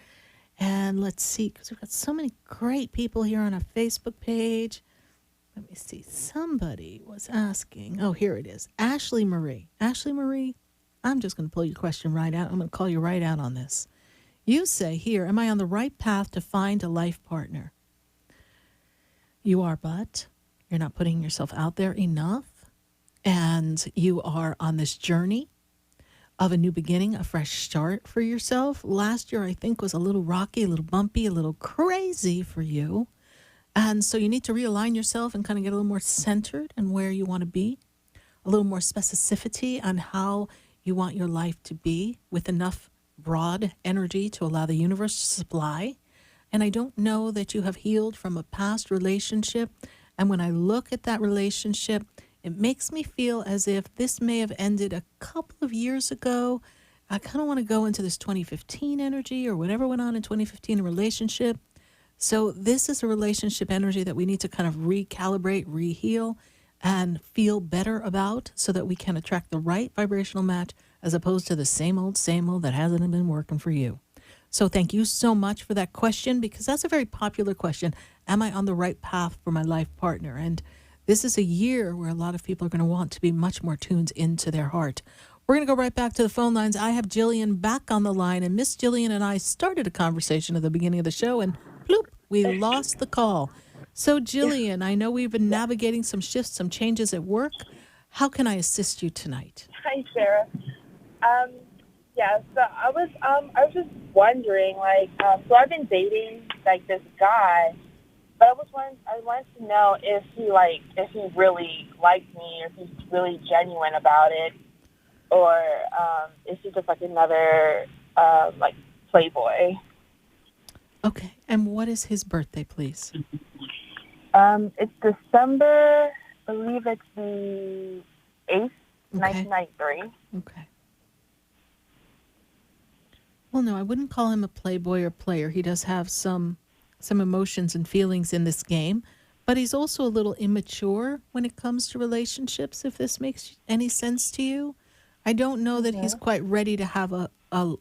And let's see, because we've got so many great people here on our Facebook page. Let me see. Somebody was asking. Oh, here it is. Ashley Marie. Ashley Marie, I'm just going to pull your question right out. I'm going to call you right out on this. You say here, am I on the right path to find a life partner? You are, but you're not putting yourself out there enough. And you are on this journey of a new beginning, a fresh start for yourself. Last year, I think, was a little rocky, a little bumpy, a little crazy for you. And so you need to realign yourself and kind of get a little more centered in where you want to be, a little more specificity on how you want your life to be with enough broad energy to allow the universe to supply. And I don't know that you have healed from a past relationship. And when I look at that relationship, it makes me feel as if this may have ended a couple of years ago. I kind of want to go into this 2015 energy or whatever went on in 2015 in a relationship. So this is a relationship energy that we need to kind of recalibrate, reheal, and feel better about so that we can attract the right vibrational match as opposed to the same old that hasn't been working for you. So thank you so much for that question, because that's a very popular question. Am I on the right path for my life partner? And this is a year where a lot of people are going to want to be much more tuned into their heart. We're going to go right back to the phone lines. I have Jillian back on the line, and Miss Jillian and I started a conversation at the beginning of the show, and bloop, we lost the call. So Jillian, I know we've been navigating some shifts, some changes at work. How can I assist you tonight? Hi, Sarah. So I was just wondering, so I've been dating this guy, but I wanted to know if he really likes me, or if he's really genuine about it, or is he just another playboy? Okay, and what is his birthday, please? It's December, I believe it's the 8th, 1993. Okay. Well, no, I wouldn't call him a playboy or player. He does have some emotions and feelings in this game, but he's also a little immature when it comes to relationships, if this makes any sense to you. I don't know that he's quite ready to have a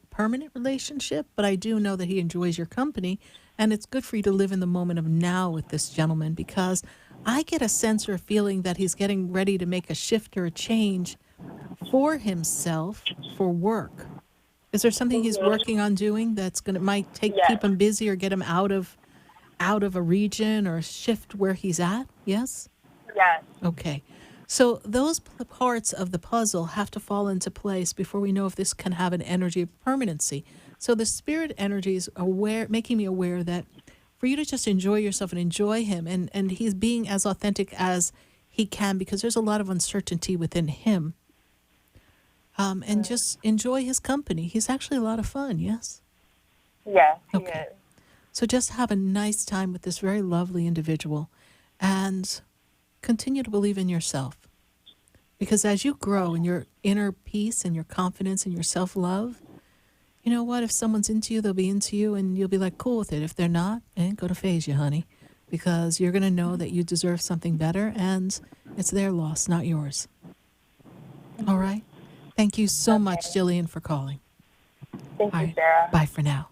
permanent relationship, but I do know that he enjoys your company, and it's good for you to live in the moment of now with this gentleman, because I get a sense or a feeling that he's getting ready to make a shift or a change for himself for work. Is there something he's working on doing that's might keep him busy or get him out of a region or shift where he's at? Yes? Yes. Okay. So those parts of the puzzle have to fall into place before we know if this can have an energy of permanency. So the spirit energy is making me aware that for you to just enjoy yourself and enjoy him, and he's being as authentic as he can, because there's a lot of uncertainty within him. And just enjoy his company. He's actually a lot of fun, yes? Yes, he okay. is. So just have a nice time with this very lovely individual and continue to believe in yourself. Because as you grow in your inner peace and your confidence and your self-love, you know what? If someone's into you, they'll be into you, and you'll be cool with it. If they're not, it ain't going to faze you, honey, because you're going to know that you deserve something better, and it's their loss, not yours. All right? Thank you so much, Jillian, for calling. Thank you, Sarah. Bye for now.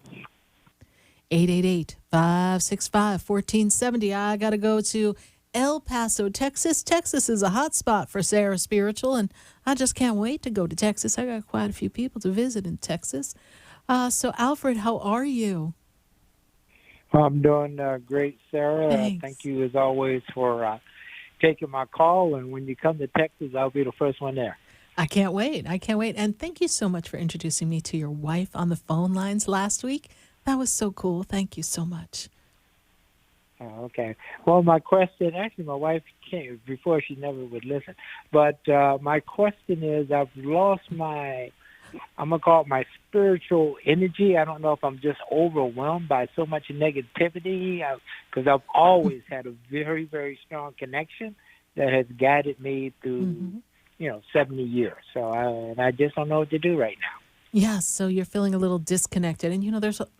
888-565-1470. I got to go to El Paso, Texas. Texas is a hot spot for Sarah Spiritual, and I just can't wait to go to Texas. I got quite a few people to visit in Texas. So, Alfred, how are you? I'm doing great, Sarah. Thanks. Thank you, as always, for taking my call. And when you come to Texas, I'll be the first one there. I can't wait. And thank you so much for introducing me to your wife on the phone lines last week. That was so cool. Thank you so much. Oh, okay. Well, my question, actually, my wife came before, she never would listen. But my question is, I've lost I'm going to call it my spiritual energy. I don't know if I'm just overwhelmed by so much negativity, because I've always had a very, very strong connection that has guided me through, 70 years. So I just don't know what to do right now. Yes, so you're feeling a little disconnected. And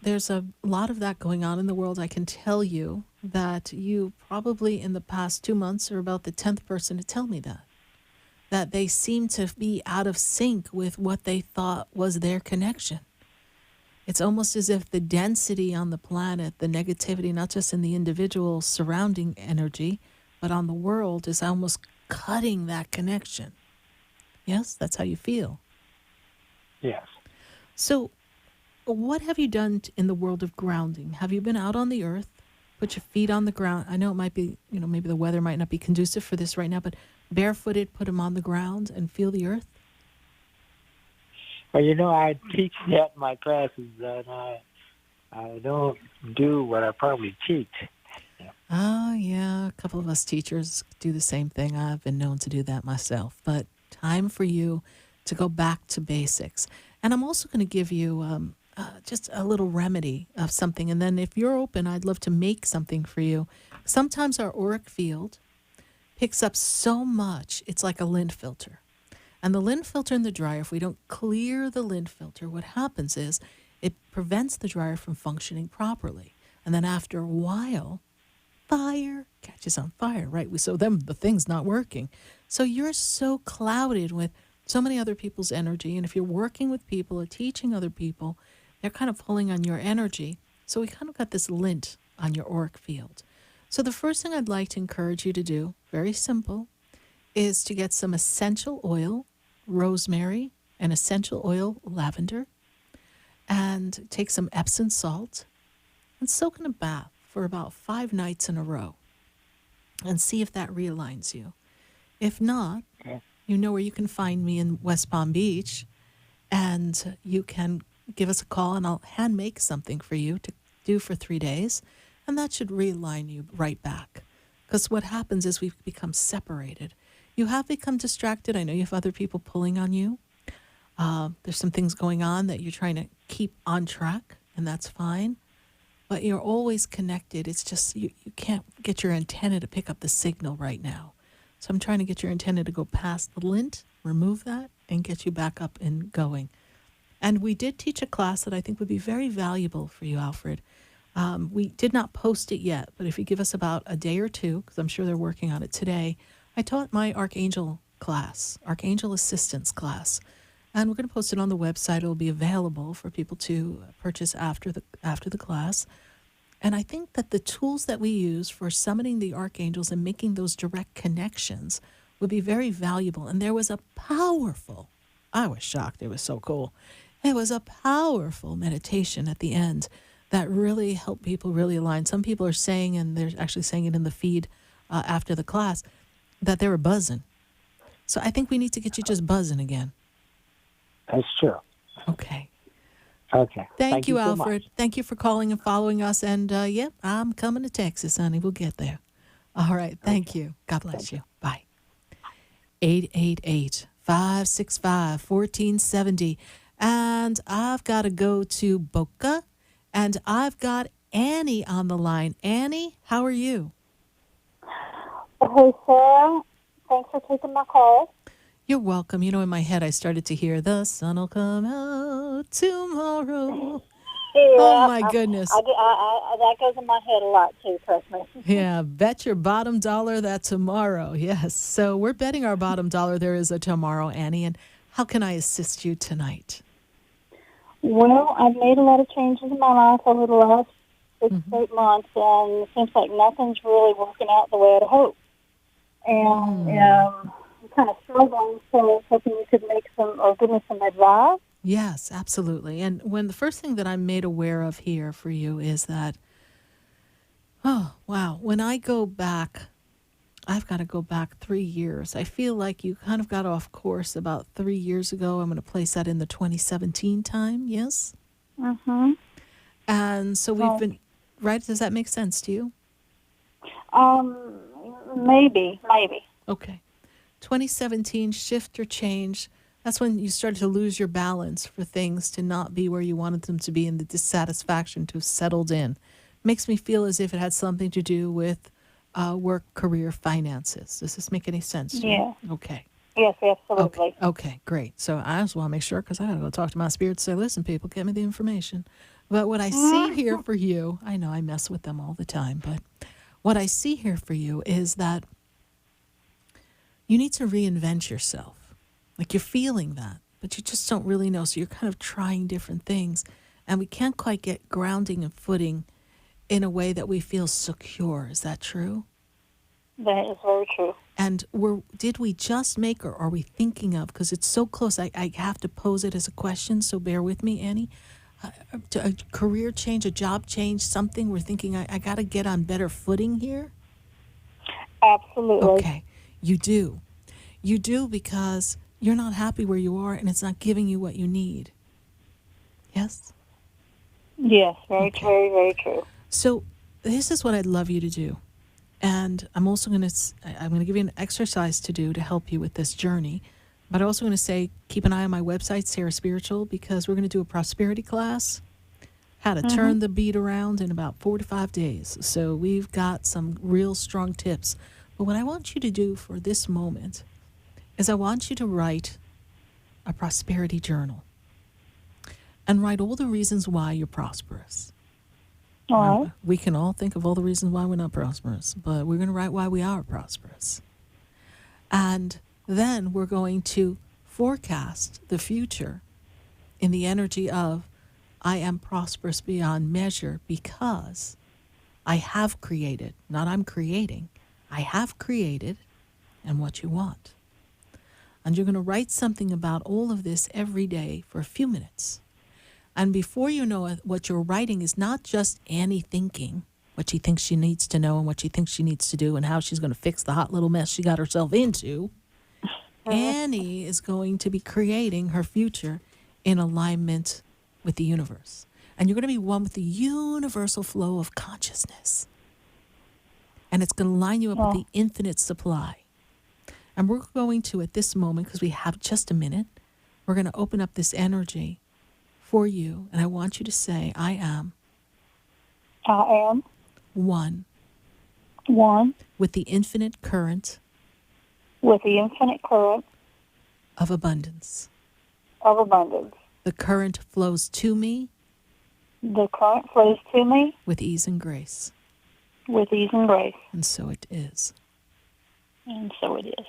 there's a lot of that going on in the world. I can tell you that you probably in the past 2 months are about the 10th person to tell me that they seem to be out of sync with what they thought was their connection. It's almost as if the density on the planet, the negativity, not just in the individual surrounding energy, but on the world, is almost cutting that connection. Yes, that's how you feel. Yes. So, what have you done in the world of grounding? Have you been out on the earth, put your feet on the ground? I know it might be, maybe the weather might not be conducive for this right now, but barefooted, put them on the ground and feel the earth? Well, I teach that in my classes, and I don't do what I probably teach. Oh, yeah. A couple of us teachers do the same thing. I've been known to do that myself. But time for you to go back to basics. And I'm also going to give you just a little remedy of something. And then if you're open, I'd love to make something for you. Sometimes our auric field picks up so much, it's like a lint filter. And the lint filter in the dryer, if we don't clear the lint filter, what happens is it prevents the dryer from functioning properly. And then after a while, fire catches on fire, right? So then the thing's not working. So you're so clouded with so many other people's energy. And if you're working with people or teaching other people, they're kind of pulling on your energy. So we kind of got this lint on your auric field. So the first thing I'd like to encourage you to do, very simple, is to get some essential oil, rosemary, and essential oil, lavender, and take some Epsom salt and soak in a bath for about 5 nights in a row and see if that realigns you. If not, you know where you can find me in West Palm Beach, and you can give us a call and I'll hand make something for you to do for 3 days, and that should realign you right back. Because what happens is we've become separated. You have become distracted. I know you have other people pulling on you. There's some things going on that you're trying to keep on track, and that's fine. But you're always connected. It's just you can't get your antenna to pick up the signal right now. So I'm trying to get your antenna to go past the lint, remove that, and get you back up and going. And we did teach a class that I think would be very valuable for you, Alfred. We did not post it yet, but if you give us about a day or two, because I'm sure they're working on it today, I taught my Archangel class, Archangel Assistance class. And we're going to post it on the website. It'll be available for people to purchase after the class. And I think that the tools that we use for summoning the archangels and making those direct connections would be very valuable. And there was a powerful, I was shocked. It was so cool. It was a powerful meditation at the end that really helped people really align. Some people are saying, and they're actually saying it in the feed after the class, that they were buzzing. So I think we need to get you just buzzing again. That's true. Okay. Okay. Thank you, so Alfred. much. Thank you for calling and following us. And, I'm coming to Texas, honey. We'll get there. All right. Thank you. God bless you. Bye. 888-565-1470. And I've got to go to Boca. And I've got Annie on the line. Annie, how are you? Hey, Sarah. Thanks for taking my call. You're welcome. In my head, I started to hear, the sun will come out tomorrow. Yeah, Oh, my goodness. I, that goes in my head a lot, too, trust me. Yeah, bet your bottom dollar that tomorrow. Yes. So we're betting our bottom dollar there is a tomorrow, Annie. And how can I assist you tonight? Well, I've made a lot of changes in my life over the last 6 to 8 months, and it seems like nothing's really working out the way I'd hoped. And I'm kind of struggling, so I was hoping you could make some or give me some advice. Yes, absolutely. And when the first thing that I'm made aware of here for you is that, oh, wow, when I go back, I've got to go back 3 years. I feel like you kind of got off course about 3 years ago. I'm going to place that in the 2017 time, yes? Mm-hmm. And so we've been, right? Does that make sense to you? Maybe. Okay. 2017, shift or change. That's when you started to lose your balance for things to not be where you wanted them to be and the dissatisfaction to have settled in. Makes me feel as if it had something to do with work, career, finances. Does this make any sense to you? Yeah. Okay. Yes, absolutely. Okay, great. So I just want to make sure, because I got to go talk to my spirits, say, listen, people, get me the information. But what I see here for you, I know I mess with them all the time, but what I see here for you is that you need to reinvent yourself. Like you're feeling that, but you just don't really know. So you're kind of trying different things. And we can't quite get grounding and footing in a way that we feel secure. Is that true? That is very true. And did we just make, or are we thinking of, because it's so close, I have to pose it as a question, so bear with me, Annie. A career change, a job change, something we're thinking, I got to get on better footing here? Absolutely. Okay, you do. You do, because you're not happy where you are and it's not giving you what you need. Yes? Yes, very true, very, very true. So this is what I'd love you to do. And I'm also going to give you an exercise to do to help you with this journey. But I'm also going to say, keep an eye on my website, SarahSpiritual, because we're going to do a prosperity class, how to turn the beat around in about 4 to 5 days. So we've got some real strong tips. But what I want you to do for this moment is I want you to write a prosperity journal and write all the reasons why you're prosperous. All right. We can all think of all the reasons why we're not prosperous, but we're going to write why we are prosperous. And then we're going to forecast the future in the energy of, I am prosperous beyond measure because I have created, not I'm creating, I have created and what you want. And you're going to write something about all of this every day for a few minutes. And before you know it, what you're writing is not just Annie thinking what she thinks she needs to know and what she thinks she needs to do and how she's going to fix the hot little mess she got herself into. Annie is going to be creating her future in alignment with the universe. And you're going to be one with the universal flow of consciousness. And it's going to line you up with the infinite supply. And we're going to, at this moment, because we have just a minute, we're going to open up this energy for you, and I want you to say, I am one with the infinite current of abundance. abundance. The current flows to me The current flows to me with ease and grace. with ease and grace. And so it is. And so it is.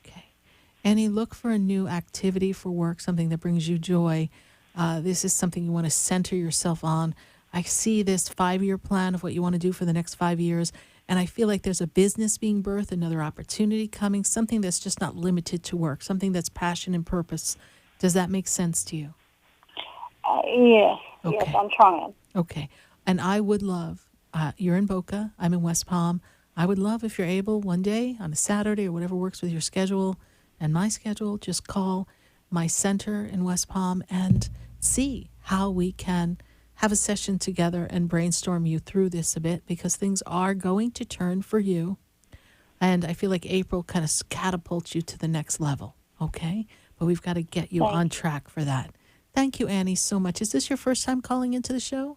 Okay. Annie, look for a new activity for work, something that brings you joy. This is something you want to center yourself on. I see this 5-year plan of what you want to do for the next 5 years, and I feel like there's a business being birthed, another opportunity coming, something that's just not limited to work, something that's passion and purpose. Does that make sense to you? Yes, Okay. yes, I'm trying. Okay. And I would love, you're in Boca, I'm in West Palm. I would love if you're able one day on a Saturday or whatever works with your schedule and my schedule, just call my center in West Palm and see how we can have a session together and brainstorm you through this a bit, because things are going to turn for you. And I feel like April kind of catapults you to the next level, okay? But we've got to get you on track for that. Thank you, Annie, so much. Is this your first time calling into the show?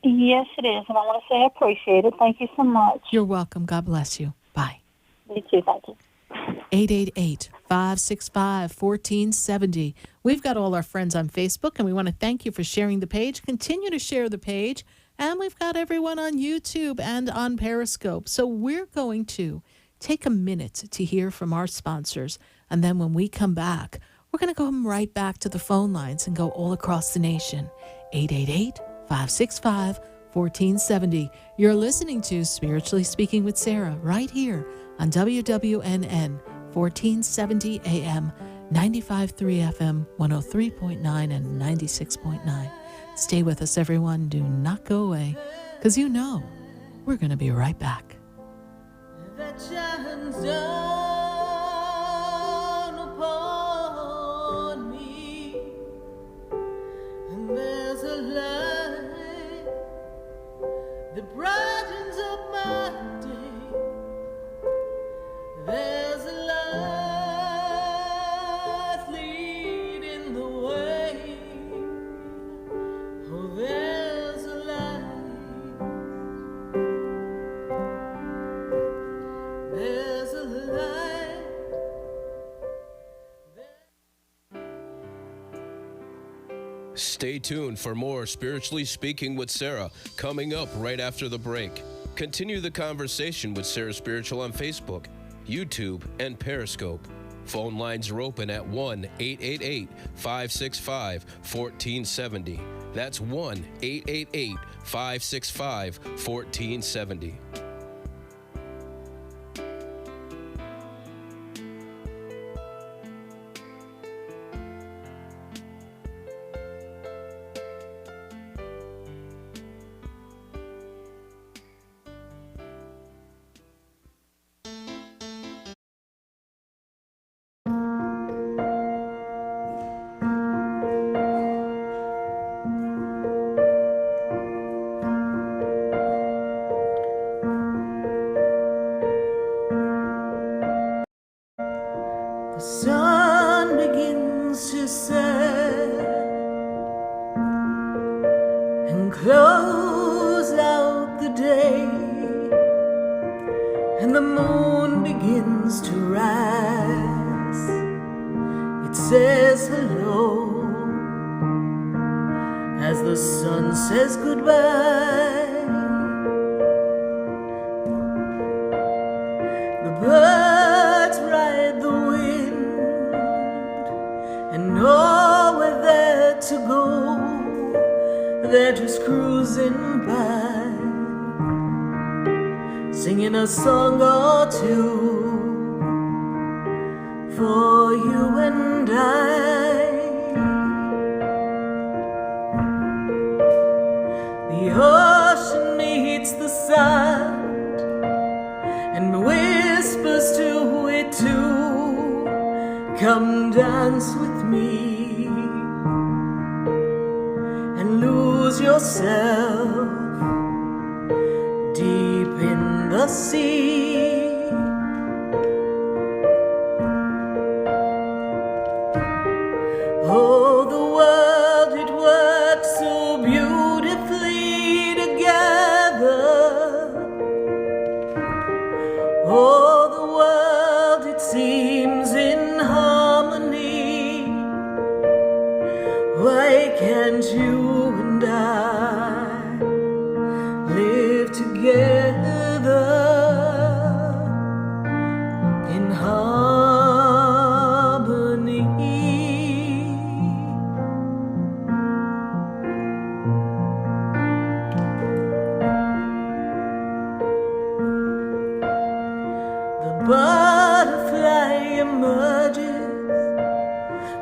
Yes, it is, and I want to say I appreciate it. Thank you so much. You're welcome. God bless you. Bye. You too, thank you. 888-565-1470. We've got all our friends on Facebook, and we want to thank you for sharing the page. Continue to share the page. And we've got everyone on YouTube and on Periscope. So we're going to take a minute to hear from our sponsors. And then when we come back, we're going to go right back to the phone lines and go all across the nation. 888-565-1470. You're listening to Spiritually Speaking with Sarah right here on WWNN 1470 AM, 95.3 FM, 103.9 and 96.9. Stay with us, everyone. Do not go away, because you know we're going to be right back. That shines down upon me, and there's a light that brightens up my day. There's a light leading the way. Oh, there's a light. There's a light. Stay tuned for more Spiritually Speaking with Sarah coming up right after the break. Continue the conversation with Sarah Spiritual on Facebook, YouTube, and Periscope. Phone lines are open at 1-888-565-1470. That's 1-888-565-1470. The sun begins to set and close out the day, and the moon begins to rise. It says hello as the sun says goodbye. The birds ride the wind and nowhere there to go. They're just cruising by, singing a song or two for you and I. The ocean meets the sand and whispers to it too, come dance with me and lose yourself deep in the sea. Oh, the world, it works so beautifully together. Oh, the world, it seems in harmony. Why can't you and I live together in harmony? The butterfly emerges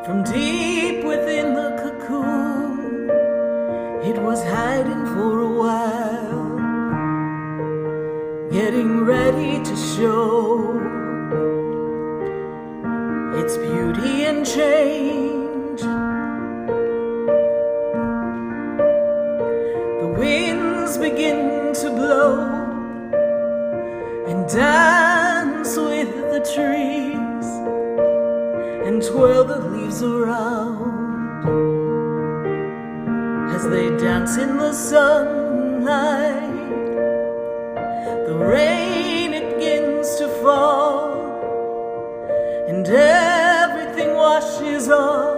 from deep within the cocoon. It was hiding for a while, getting ready to show its beauty and change. The winds begin to blow and dance with the trees and twirl the leaves around as they dance in the sunlight. The rain, it begins to fall and everything washes off,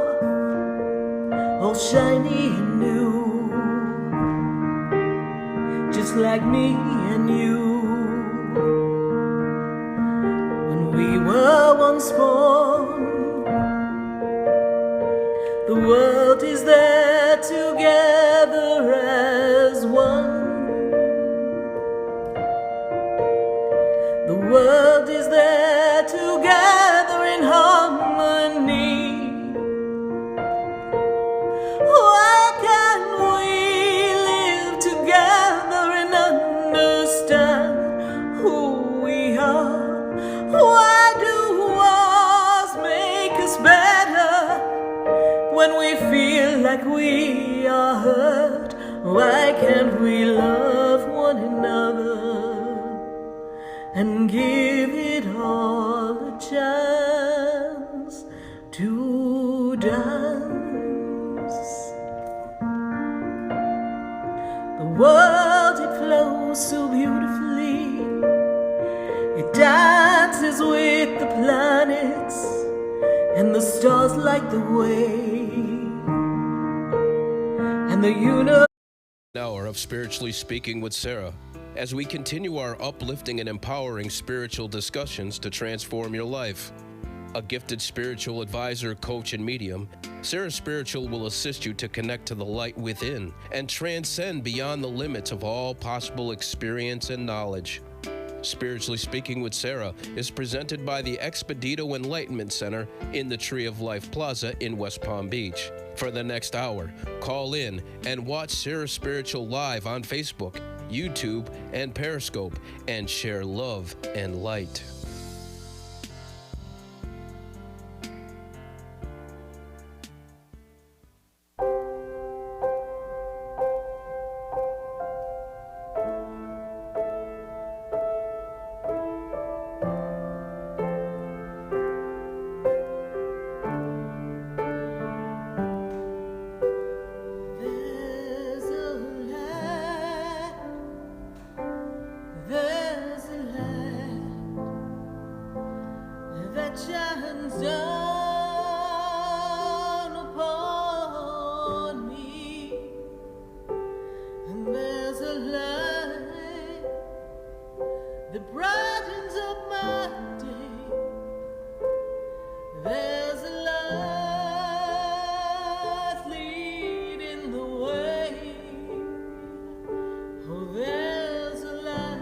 all shiny and new, just like me and you. When we were once born, the world is there together as one. The world is there together in harmony. Why can't we live together and understand who we are? Why do wars make us better when we feel like we are hurt? Why can't we love one another and give it all a chance to dance? The world, it flows so beautifully. It dances with the planets and the stars light the way. and the universe. Hour of Spiritually Speaking with Sarah, as we continue our uplifting and empowering spiritual discussions to transform your life. A gifted spiritual advisor, coach, and medium, SarahSpiritual will assist you to connect to the light within and transcend beyond the limits of all possible experience and knowledge. Spiritually Speaking with Sarah is presented by the Expedito Enlightenment Center in the Tree of Life Plaza in West Palm Beach. For the next hour, call in and watch SarahSpiritual live on Facebook, YouTube, and Periscope, and share love and light. There's a light that shines down upon me, and there's a light that brightens up my day. There's a light leading the way. Oh, there's a light.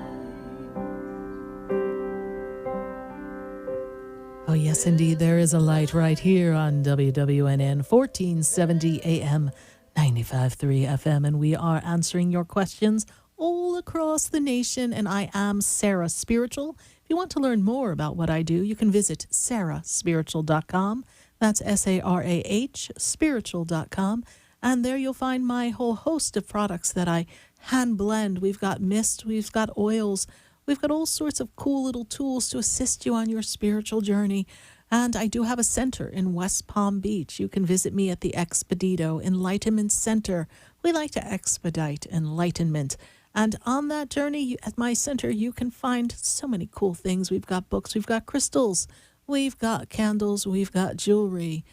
Oh, yes, indeed. There is a light right here on WWNN 1470 AM, 95.3 FM. And we are answering your questions all across the nation. And I am Sarah Spiritual. If you want to learn more about what I do, you can visit SarahSpiritual.com. That's SARAH, spiritual.com. And there you'll find my whole host of products that I hand blend. We've got mist, we've got oils, we've got all sorts of cool little tools to assist you on your spiritual journey. And I do have a center in West Palm Beach. You can visit me at the Expedito Enlightenment Center. We like to expedite enlightenment. And on that journey at my center, you can find so many cool things. We've got books, we've got crystals, we've got candles, we've got jewelry.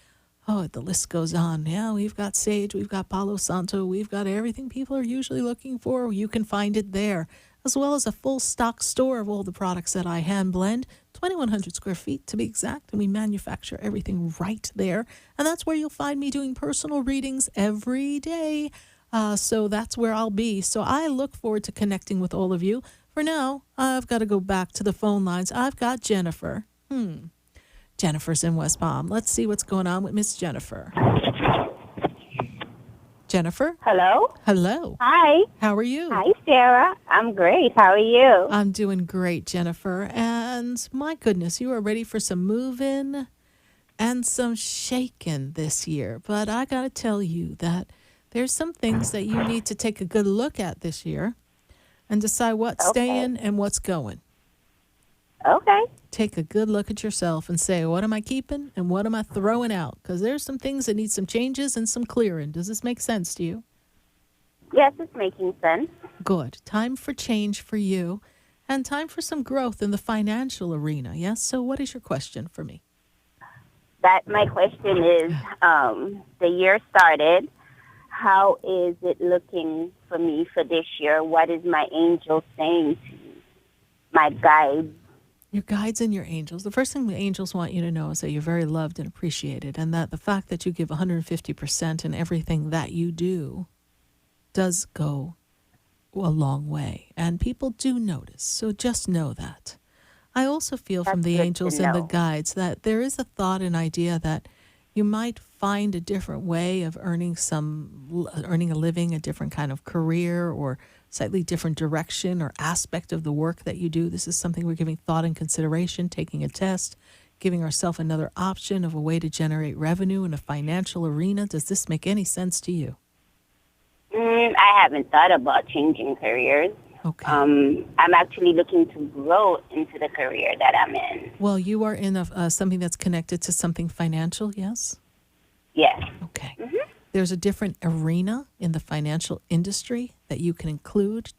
Oh, the list goes on. Yeah, we've got sage, we've got Palo Santo, we've got everything people are usually looking for. You can find it there, as well as a full stock store of all the products that I hand blend, 2,100 square feet to be exact, and we manufacture everything right there. And that's where you'll find me doing personal readings every day. So that's where I'll be. So I look forward to connecting with all of you. For now, I've got to go back to the phone lines. I've got Jennifer. Jennifer's in West Palm. Let's see what's going on with Miss Jennifer. Jennifer? Hello? Hello. Hi. How are you? Hi, Sarah. I'm great. How are you? I'm doing great, Jennifer. And my goodness, you are ready for some moving and some shaking this year. But I got to tell you that there's some things that you need to take a good look at this year and decide what's staying and what's going. Okay. Take a good look at yourself and say, what am I keeping and what am I throwing out? Because there's some things that need some changes and some clearing. Does this make sense to you? Yes, it's making sense. Good. Time for change for you and time for some growth in the financial arena. Yes? So what is your question for me? My question is, the year started. How is it looking for me for this year? What is my angel saying to me? My guides. Your guides and your angels. The first thing the angels want you to know is that you're very loved and appreciated, and that the fact that you give 150% in everything that you do does go a long way. And people do notice, so just know that. I also feel from the angels and the guides that there is a thought and idea that you might find a different way of earning a living, a different kind of career, or slightly different direction or aspect of the work that you do. This is something we're giving thought and consideration, taking a test, giving ourselves another option of a way to generate revenue in a financial arena. Does this make any sense to you? I haven't thought about changing careers. Okay. I'm actually looking to grow into the career that I'm in. Well, you are in something that's connected to something financial, yes? Yes. Okay. Mm-hmm. There's a different arena in the financial industry that you can include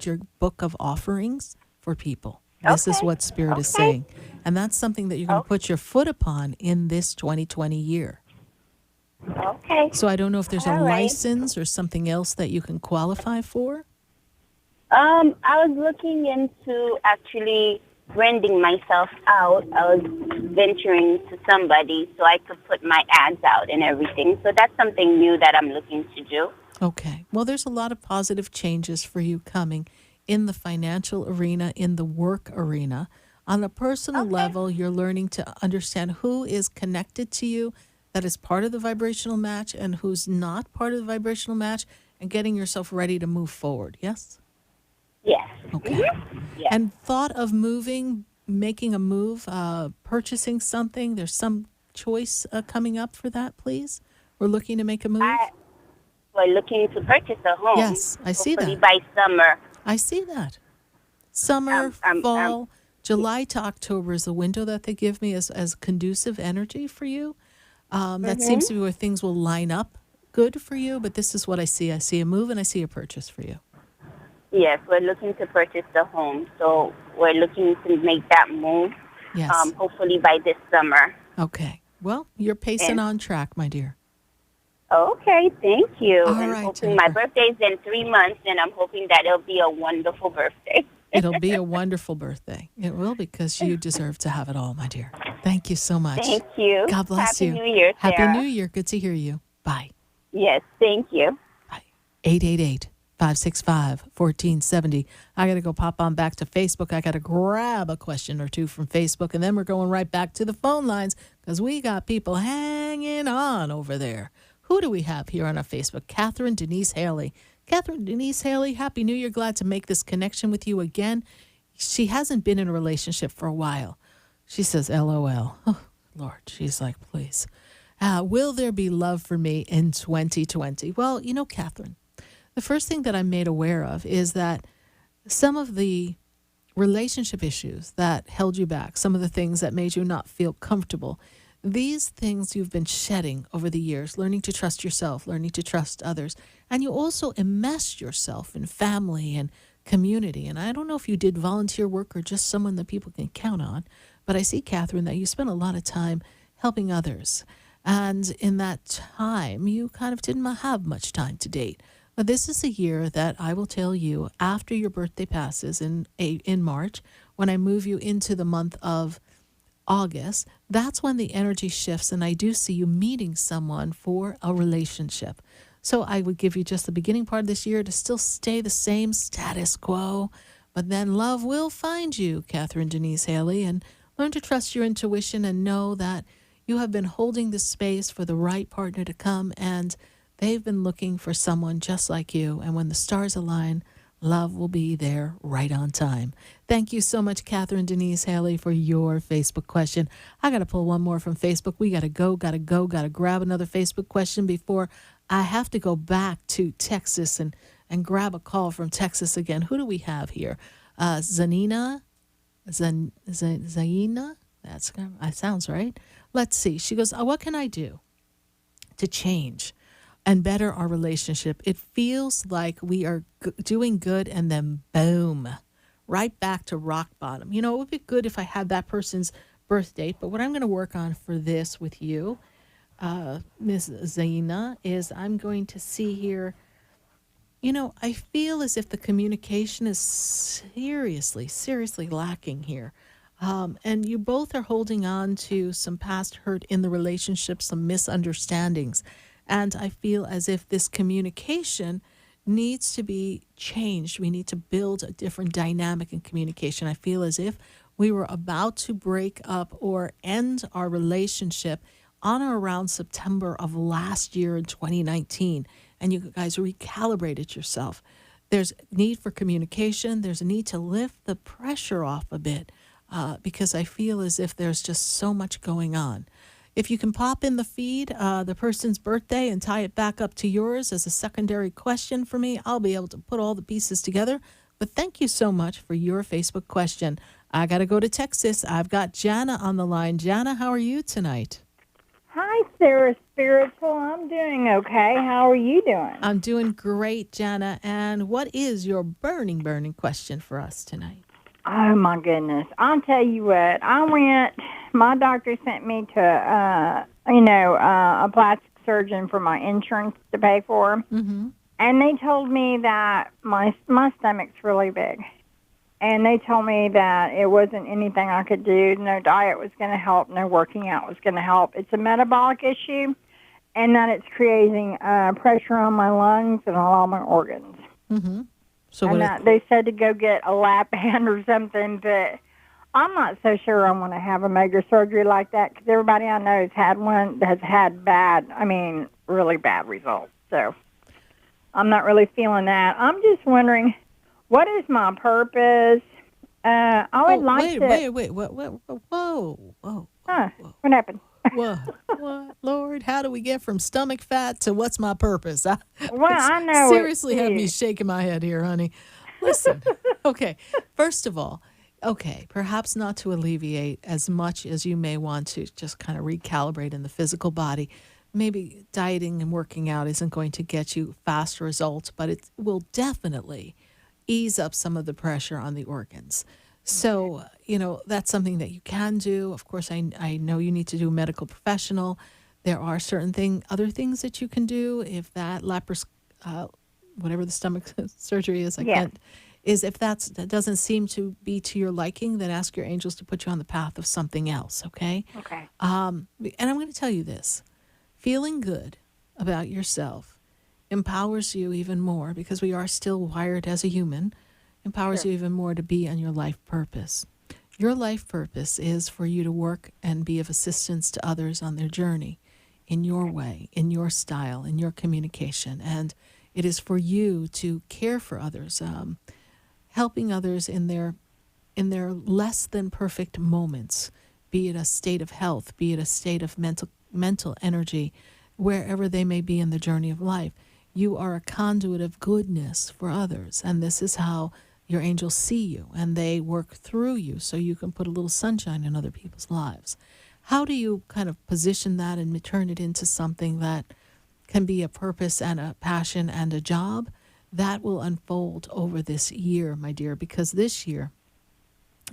your book of offerings for people. This is what Spirit is saying. And that's something that you're going to put your foot upon in this 2020 year. Okay. Okay. So I don't know if there's a All right. license or something else that you can qualify for. I was looking into actually branding myself out. I was venturing to somebody so I could put my ads out and everything. So that's something new that I'm looking to do. Okay. Well, there's a lot of positive changes for you coming in the financial arena, in the work arena. On a personal level, you're learning to understand who is connected to you that is part of the vibrational match and who's not part of the vibrational match, and getting yourself ready to move forward. Yes? Yes. Okay. Yes. And thought of moving, making a move, purchasing something, there's some choice coming up for that, please? We're looking to make a move? We're looking to purchase a home. Yes, I see hopefully that. by summer. I see that. Summer, fall, July to October is the window that they give me as conducive energy for you. That seems to be where things will line up good for you, but this is what I see. I see a move and I see a purchase for you. Yes, we're looking to purchase the home. So we're looking to make that move, Yes. hopefully by this summer. Okay. Well, you're pacing on track, my dear. Okay, thank you. All and right, hoping my Jennifer. birthday's in 3 months, and I'm hoping that it'll be a wonderful birthday. It'll be a wonderful birthday. It will, because you deserve to have it all, my dear. Thank you so much. Thank you. God bless Happy you. New Year, Happy Sarah. New Year. Good to hear you. Bye. Yes, thank you. 888-565-1470. I got to go pop on back to Facebook. I got to grab a question or two from Facebook, and then we're going right back to the phone lines because we got people hanging on over there. Who do we have here on our Facebook? Catherine Denise Haley. Catherine Denise Haley, Happy New Year. Glad to make this connection with you again. She hasn't been in a relationship for a while. She says, LOL. Oh, Lord. She's like, please. Will there be love for me in 2020? Well, you know, Catherine, the first thing that I'm made aware of is that some of the relationship issues that held you back, some of the things that made you not feel comfortable, these things you've been shedding over the years, learning to trust yourself, learning to trust others. And you also enmeshed yourself in family and community. And I don't know if you did volunteer work or just someone that people can count on, but I see, Catherine, that you spent a lot of time helping others. And in that time, you kind of didn't have much time to date. But this is a year that I will tell you, after your birthday passes in March, when I move you into the month of August, that's when the energy shifts, and I do see you meeting someone for a relationship. So I would give you just the beginning part of this year to still stay the same status quo, but then love will find you, Catherine Denise Haley, and learn to trust your intuition and know that you have been holding the space for the right partner to come, and they've been looking for someone just like you, and when the stars align, love will be there right on time. Thank you so much, Catherine Denise Haley, for your Facebook question. I got to pull one more from Facebook. We got to grab another Facebook question before I have to go back to Texas and grab a call from Texas again. Who do we have here? Zaina? That sounds right. Let's see. She goes, what can I do to change and better our relationship? It feels like we are doing good and then boom, right back to rock bottom. You know, it would be good if I had that person's birth date, but what I'm going to work on for this with you, Ms. Zaina, is I'm going to see here, you know, I feel as if the communication is seriously lacking here. And you both are holding on to some past hurt in the relationship, some misunderstandings. And I feel as if this communication needs to be changed. We need to build a different dynamic in communication. I feel as if we were about to break up or end our relationship on or around September of last year in 2019. And you guys recalibrated yourself. There's need for communication. There's a need to lift the pressure off a bit because I feel as if there's just so much going on. If you can pop in the feed, the person's birthday, and tie it back up to yours as a secondary question for me, I'll be able to put all the pieces together. But thank you so much for your Facebook question. I got to go to Texas. I've got Jana on the line. Jana, how are you tonight? Hi, SarahSpiritual. I'm doing okay. How are you doing? I'm doing great, Jana. And what is your burning question for us tonight? Oh, my goodness. I'll tell you what. I went my doctor sent me to, a plastic surgeon for my insurance to pay for. Mm-hmm. And they told me that my stomach's really big. And they told me that it wasn't anything I could do. No diet was going to help. No working out was going to help. It's a metabolic issue, and that it's creating pressure on my lungs and on all my organs. Mm-hmm. So and that they said to go get a lap band or something, but I'm not so sure I want to have a major surgery like that because everybody I know has had one that has had really bad results. So I'm not really feeling that. I'm just wondering, what is my purpose? I would like to... Wait. Whoa. Huh? What happened? What? Lord, how do we get from stomach fat to what's my purpose? I know. Seriously have me shaking my head here, honey. Listen, okay, first of all, perhaps not to alleviate as much as you may want to just kind of recalibrate in the physical body. Maybe dieting and working out isn't going to get you fast results, but it will definitely ease up some of the pressure on the organs. So, that's something that you can do. Of course, I know you need to do a medical professional. There are other things that you can do if that whatever the stomach surgery is, if that doesn't seem to be to your liking, then ask your angels to put you on the path of something else, okay? Okay. And I'm going to tell you this. Feeling good about yourself empowers you even more, because we are still wired as a human, empowers you even more to be on your life purpose. Your life purpose is for you to work and be of assistance to others on their journey in your way, in your style, in your communication. And it is for you to care for others, helping others in their less than perfect moments, be it a state of health, be it a state of mental energy, wherever they may be in the journey of life. You are a conduit of goodness for others, and this is how your angels see you, and they work through you so you can put a little sunshine in other people's lives. How do you kind of position that and turn it into something that can be a purpose and a passion and a job? That will unfold over this year, my dear, because this year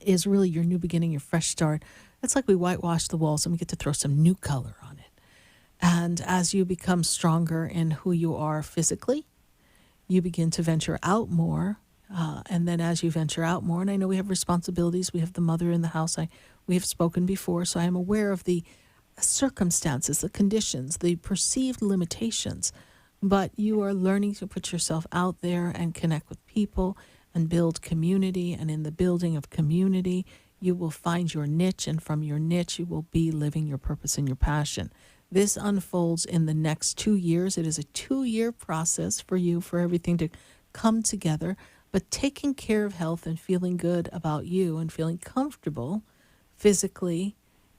is really your new beginning, your fresh start. It's like we whitewash the walls and we get to throw some new color on it. And as you become stronger in who you are physically, you begin to venture out more. And then as you venture out more, and I know we have responsibilities, we have the mother in the house, we have spoken before, so I am aware of the circumstances, the conditions, the perceived limitations, but you are learning to put yourself out there and connect with people and build community, and in the building of community, you will find your niche, and from your niche, you will be living your purpose and your passion. This unfolds in the next 2 years. It is a 2-year process for you, for everything to come together. But taking care of health and feeling good about you and feeling comfortable physically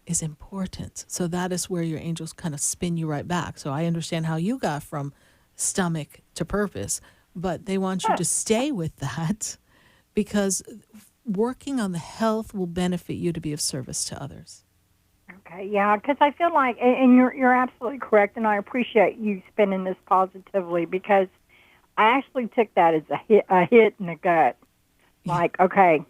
is important. So that is where your angels kind of spin you right back. So I understand how you got from stomach to purpose, but they want you to stay with that, because working on the health will benefit you to be of service to others. Okay, yeah, because I feel like, and you're absolutely correct, and I appreciate you spinning this positively, because I actually took that as a hit in the gut. Like, okay,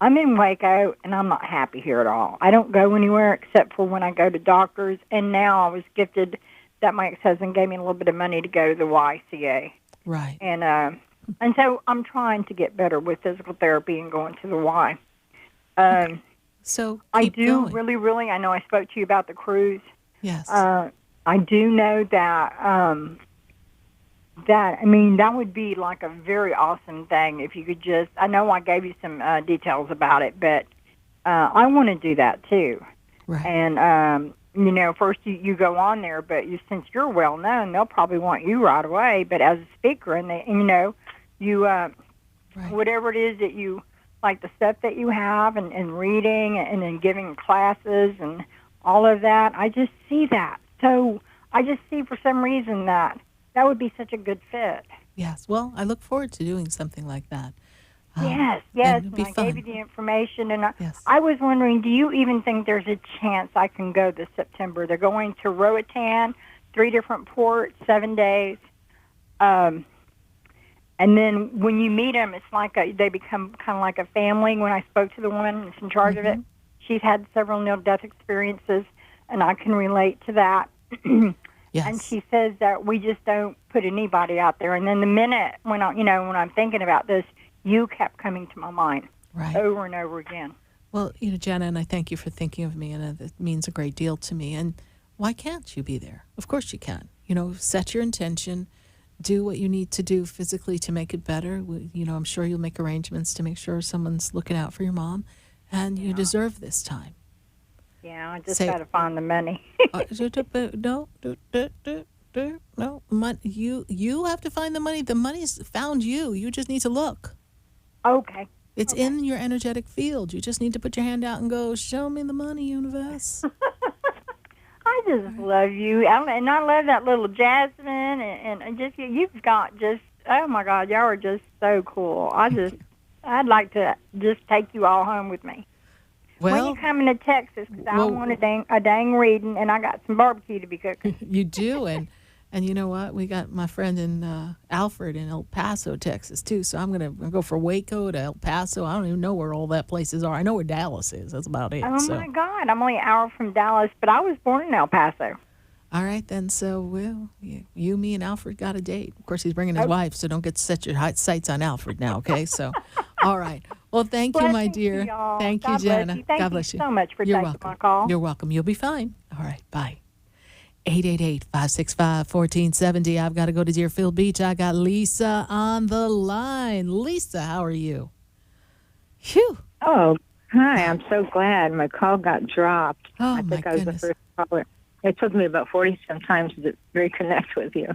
I'm in Waco, and I'm not happy here at all. I don't go anywhere except for when I go to doctors, and now I was gifted that my ex-husband gave me a little bit of money to go to the YCA. Right. And so I'm trying to get better with physical therapy and going to the Y. So I do going. really, I know I spoke to you about the cruise. Yes. I do know that would be like a very awesome thing if you could just, I know I gave you some details about it, but I want to do that too. Right. And, first you go on there, but since you're well known, they'll probably want you right away. But as a speaker, whatever it is that you, like the stuff that you have and reading and then giving classes and all of that, I just see that. So I just see for some reason that would be such a good fit. Yes. Well, I look forward to doing something like that. Yes. And I gave you the information, and yes. I was wondering, do you even think there's a chance I can go this September? They're going to Roatan, 3 different ports, 7 days. And then when you meet them, it's like they become kind of like a family. When I spoke to the woman that's in charge of it, she's had several near-death experiences, and I can relate to that. Yes. And she says that we just don't put anybody out there. And then the minute when I'm thinking about this, you kept coming to my mind over and over again. Well, Jenna, and I thank you for thinking of me, and it means a great deal to me. And why can't you be there? Of course you can. Set your intention, do what you need to do physically to make it better. I'm sure you'll make arrangements to make sure someone's looking out for your mom, and you deserve this time. Yeah, I just got to find the money. No, you have to find the money. The money's found you. You just need to look. Okay. It's in your energetic field. You just need to put your hand out and go, show me the money, universe. I just love you. And I love that little Jasmine. And just, you've got just, oh my God, y'all are just so cool. I'd like to just take you all home with me. Well, when you coming to Texas, because I want a dang reading, and I got some barbecue to be cooking. You do, and you know what? We got my friend in Alfred in El Paso, Texas, too. So I'm gonna go for Waco to El Paso. I don't even know where all that places are. I know where Dallas is. That's about it. Oh my God, I'm only an hour from Dallas, but I was born in El Paso. All right, then. So, you, me, and Alfred got a date. Of course, he's bringing his wife, so don't set your sights on Alfred now, okay? So, all right. Well, thank you, my dear. Thank you, Jana. God bless you. Thank you so much for taking my call. You're welcome. You'll be fine. All right, bye. 888-565-1470. I've got to go to Deerfield Beach. I got Lisa on the line. Lisa, how are you? Phew. Oh, hi. I'm so glad my call got dropped. Oh, I think my I was the first caller. It took me about 40-some times to reconnect with you.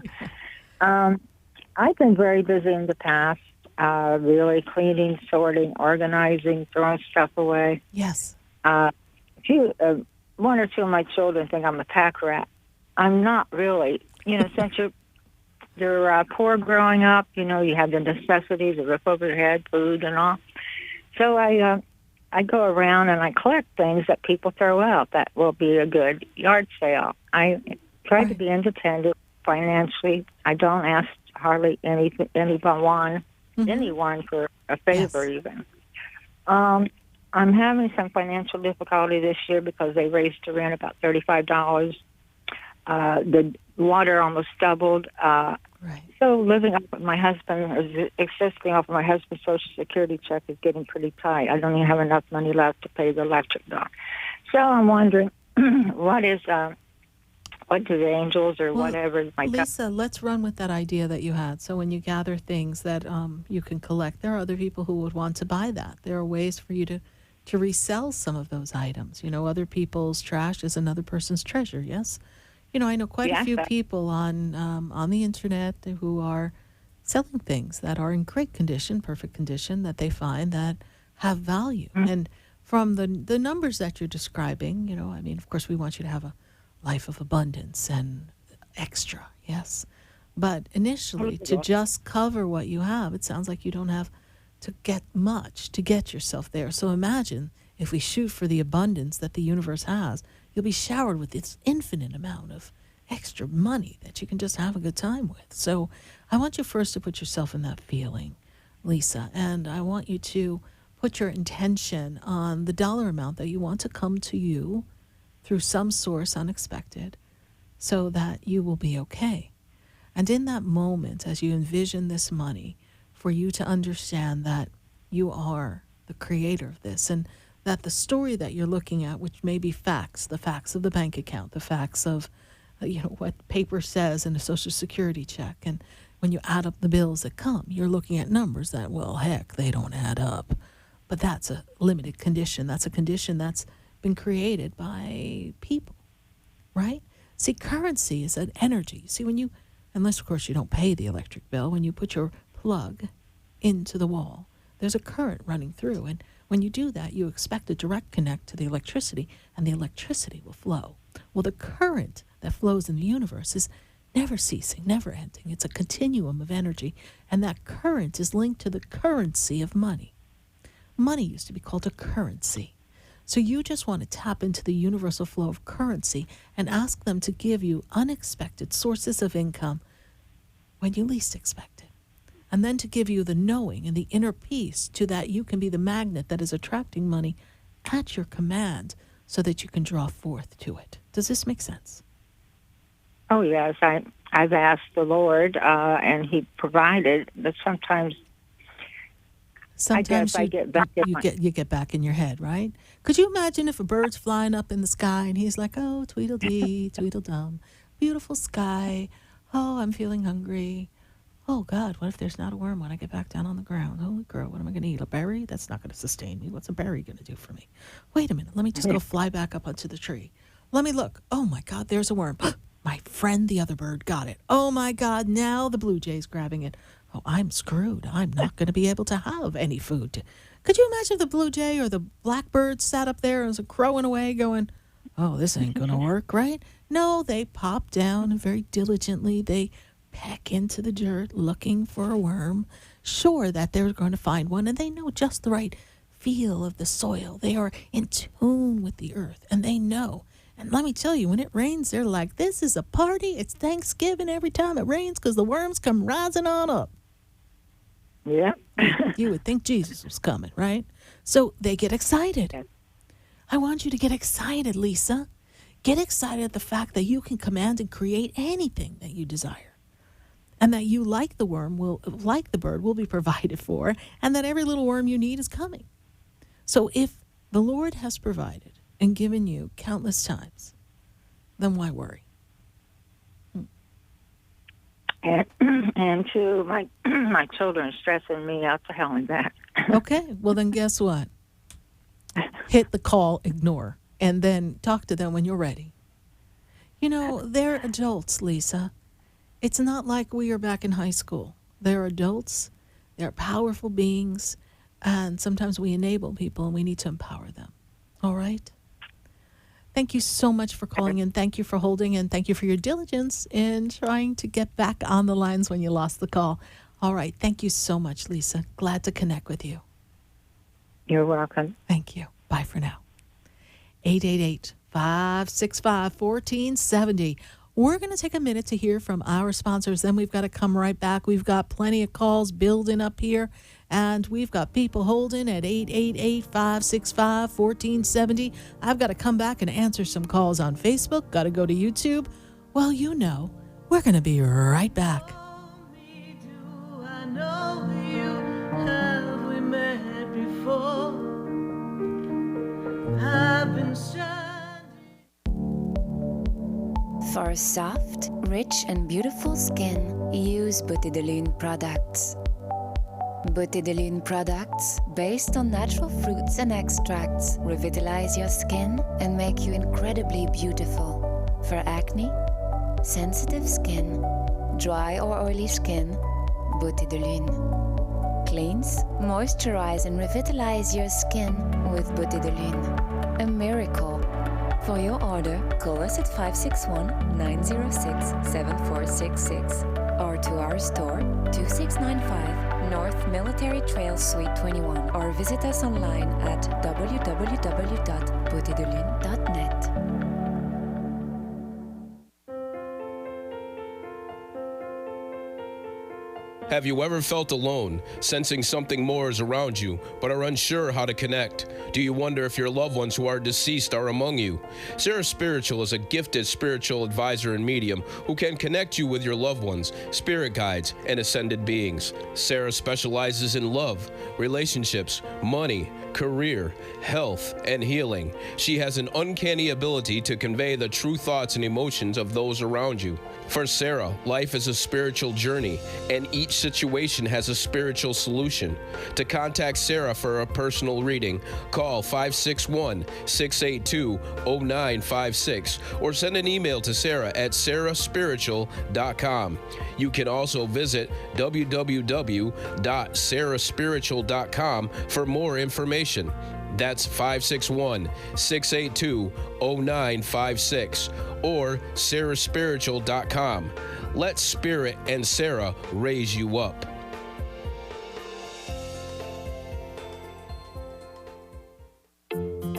I've been very busy in the past, really cleaning, sorting, organizing, throwing stuff away. Yes. One or two of my children think I'm a pack rat. I'm not really. Since you're poor growing up, you have the necessities, the roof over your head, food, and all. So I go around and I collect things that people throw out that will be a good yard sale. I try to be independent financially. I don't ask hardly anyone for a favor even. I'm having some financial difficulty this year because they raised the rent about $35. The water almost doubled. So living up with my husband, or existing off of my husband's Social Security check is getting pretty tight. I don't even have enough money left to pay the electric bill. So I'm wondering, what do the angels or whatever? Lisa, let's run with that idea that you had. So when you gather things that you can collect, there are other people who would want to buy that. There are ways for you to resell some of those items. Other people's trash is another person's treasure, yes? I know quite a few people on the internet who are selling things that are in great condition, perfect condition, that they find that have value. And from the numbers that you're describing, of course, we want you to have a life of abundance and extra, yes. But initially, to just cover what you have, it sounds like you don't have to get much to get yourself there. So imagine if we shoot for the abundance that the universe has, you'll be showered with this infinite amount of extra money that you can just have a good time with. So I want you first to put yourself in that feeling, Lisa, and I want you to put your intention on the dollar amount that you want to come to you through some source unexpected so that you will be okay. And in that moment, as you envision this money, for you to understand that you are the creator of this, and that the story that you're looking at, which may be facts, the facts of the bank account, the facts of what paper says in a Social Security check, and when you add up the bills that come, you're looking at numbers that, well, heck, they don't add up. But that's a limited condition. That's a condition that's been created by people, right? See, currency is an energy. See, unless, of course, you don't pay the electric bill, when you put your plug into the wall, there's a current running through, and when you do that, you expect a direct connect to the electricity, and the electricity will flow. Well, the current that flows in the universe is never ceasing, never ending. It's a continuum of energy, and that current is linked to the currency of money. Money used to be called a currency. So you just want to tap into the universal flow of currency and ask them to give you unexpected sources of income when you least expect it. And then to give you the knowing and the inner peace to that you can be the magnet that is attracting money at your command so that you can draw forth to it. Does this make sense? Oh, yes. I've asked the Lord, and He provided, but sometimes Sometimes I get back in you get back in your head, right? Could you imagine if a bird's flying up in the sky and he's like, "Oh, Tweedledee, Tweedledum, beautiful sky. Oh, I'm feeling hungry. Oh God, what if there's not a worm when I get back down on the ground? Holy crow, what am I going to eat? A berry? That's not going to sustain me. What's a berry going to do for me? Wait a minute, let me just go fly back up onto the tree. Let me look. Oh my God, there's a worm. My friend, the other bird, got it. Oh my God, now the blue jay's grabbing it. Oh, I'm screwed. I'm not going to be able to have any food. Could you imagine if the blue jay or the blackbird sat up there and was crowing away going, oh, this ain't going to work, right? No, they pop down and very diligently they peck into the dirt looking for a worm, sure that they're going to find one, and they know just the right feel of the soil. They are in tune with the earth, and they know. And let me tell you, when it rains, they're like, this is a party. It's Thanksgiving every time it rains because the worms come rising on up. Yeah. You would think Jesus was coming, right? So they get excited. I want you to get excited, Lisa. Get excited at the fact that you can command and create anything that you desire. And that you, like the bird, will be provided for, and that every little worm you need is coming. So if the Lord has provided and given you countless times, then why worry? And to my children stressing me out to hell and back. Okay, well then guess what? Hit the call, ignore, and then talk to them when you're ready. You know, they're adults, Lisa. It's not like we are back in high school. They're adults, they're powerful beings, and sometimes we enable people and we need to empower them. All right? Thank you so much for calling in. Thank you for holding, and thank you for your diligence in trying to get back on the lines when you lost the call. All right. Thank you so much, Lisa. Glad to connect with you. You're welcome. Thank you. Bye for now. 888-565-1470. We're going to take a minute to hear from our sponsors. Then we've got to come right back. We've got plenty of calls building up here. And we've got people holding at 888-565-1470. I've got to come back and answer some calls on Facebook. Got to go to YouTube. Well, you know, we're going to be right back. I know you, have we met before? I've been For a soft, rich, and beautiful skin, use Beauté de Lune products. Beauté de Lune products, based on natural fruits and extracts, revitalize your skin and make you incredibly beautiful. For acne, sensitive skin, dry or oily skin, Beauté de Lune. Cleanse, moisturize, and revitalize your skin with Beauté de Lune. A miracle. For your order, call us at 561-906-7466 or to our store, 2695 North Military Trail Suite 21, or visit us online at www.beautédelune.net. Have you ever felt alone, sensing something more is around you, but are unsure how to connect? Do you wonder if your loved ones who are deceased are among you? SarahSpiritual is a gifted spiritual advisor and medium who can connect you with your loved ones, spirit guides, and ascended beings. Sarah specializes in love, relationships, money, career, health, and healing. She has an uncanny ability to convey the true thoughts and emotions of those around you. For Sarah, life is a spiritual journey, and each situation has a spiritual solution. To contact Sarah for a personal reading, call 561-682-0956 or send an email to Sarah at SarahSpiritual.com. You can also visit www.SarahSpiritual.com for more information. That's 561-682-0956 or SarahSpiritual.com. Let Spirit and Sarah raise you up.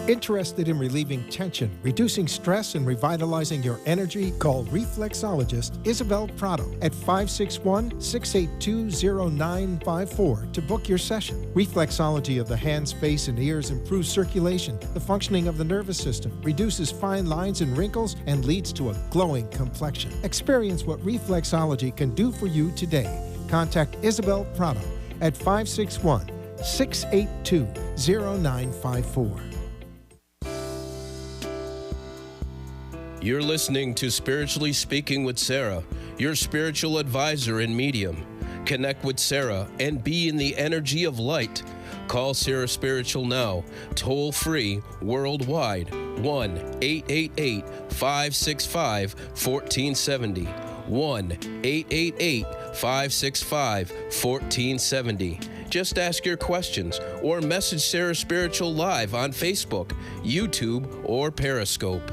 Interested in relieving tension, reducing stress, and revitalizing your energy? Call reflexologist Isabel Prado at 561-682-0954 to book your session. Reflexology of the hands, face, and ears improves circulation, the functioning of the nervous system, reduces fine lines and wrinkles, and leads to a glowing complexion. Experience what reflexology can do for you today. Contact Isabel Prado at 561-682-0954. You're listening to Spiritually Speaking with Sarah, your spiritual advisor and medium. Connect with Sarah and be in the energy of light. Call SarahSpiritual now, toll free, worldwide, 1-888-565-1470. 1-888-565-1470. Just ask your questions or message Sarah Spiritual live on Facebook, YouTube, or Periscope.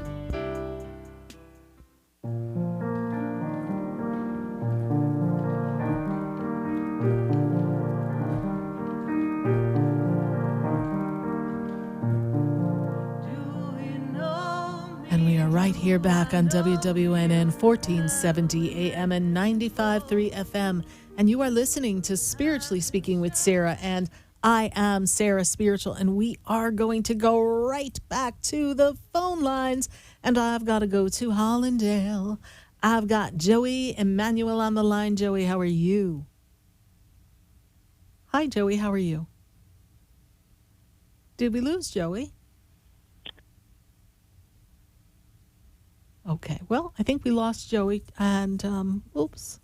And we are right here back on WWNN 1470 AM and 95.3 FM. And you are listening to Spiritually Speaking with Sarah. And I am Sarah Spiritual. And we are going to go right back to the phone lines. And I've got to go to Hollandale. I've got Joey Emmanuel on the line. Joey, how are you? Hi, Joey. How are you? Did we lose Joey? Okay, well, I think we lost Joey, and oops,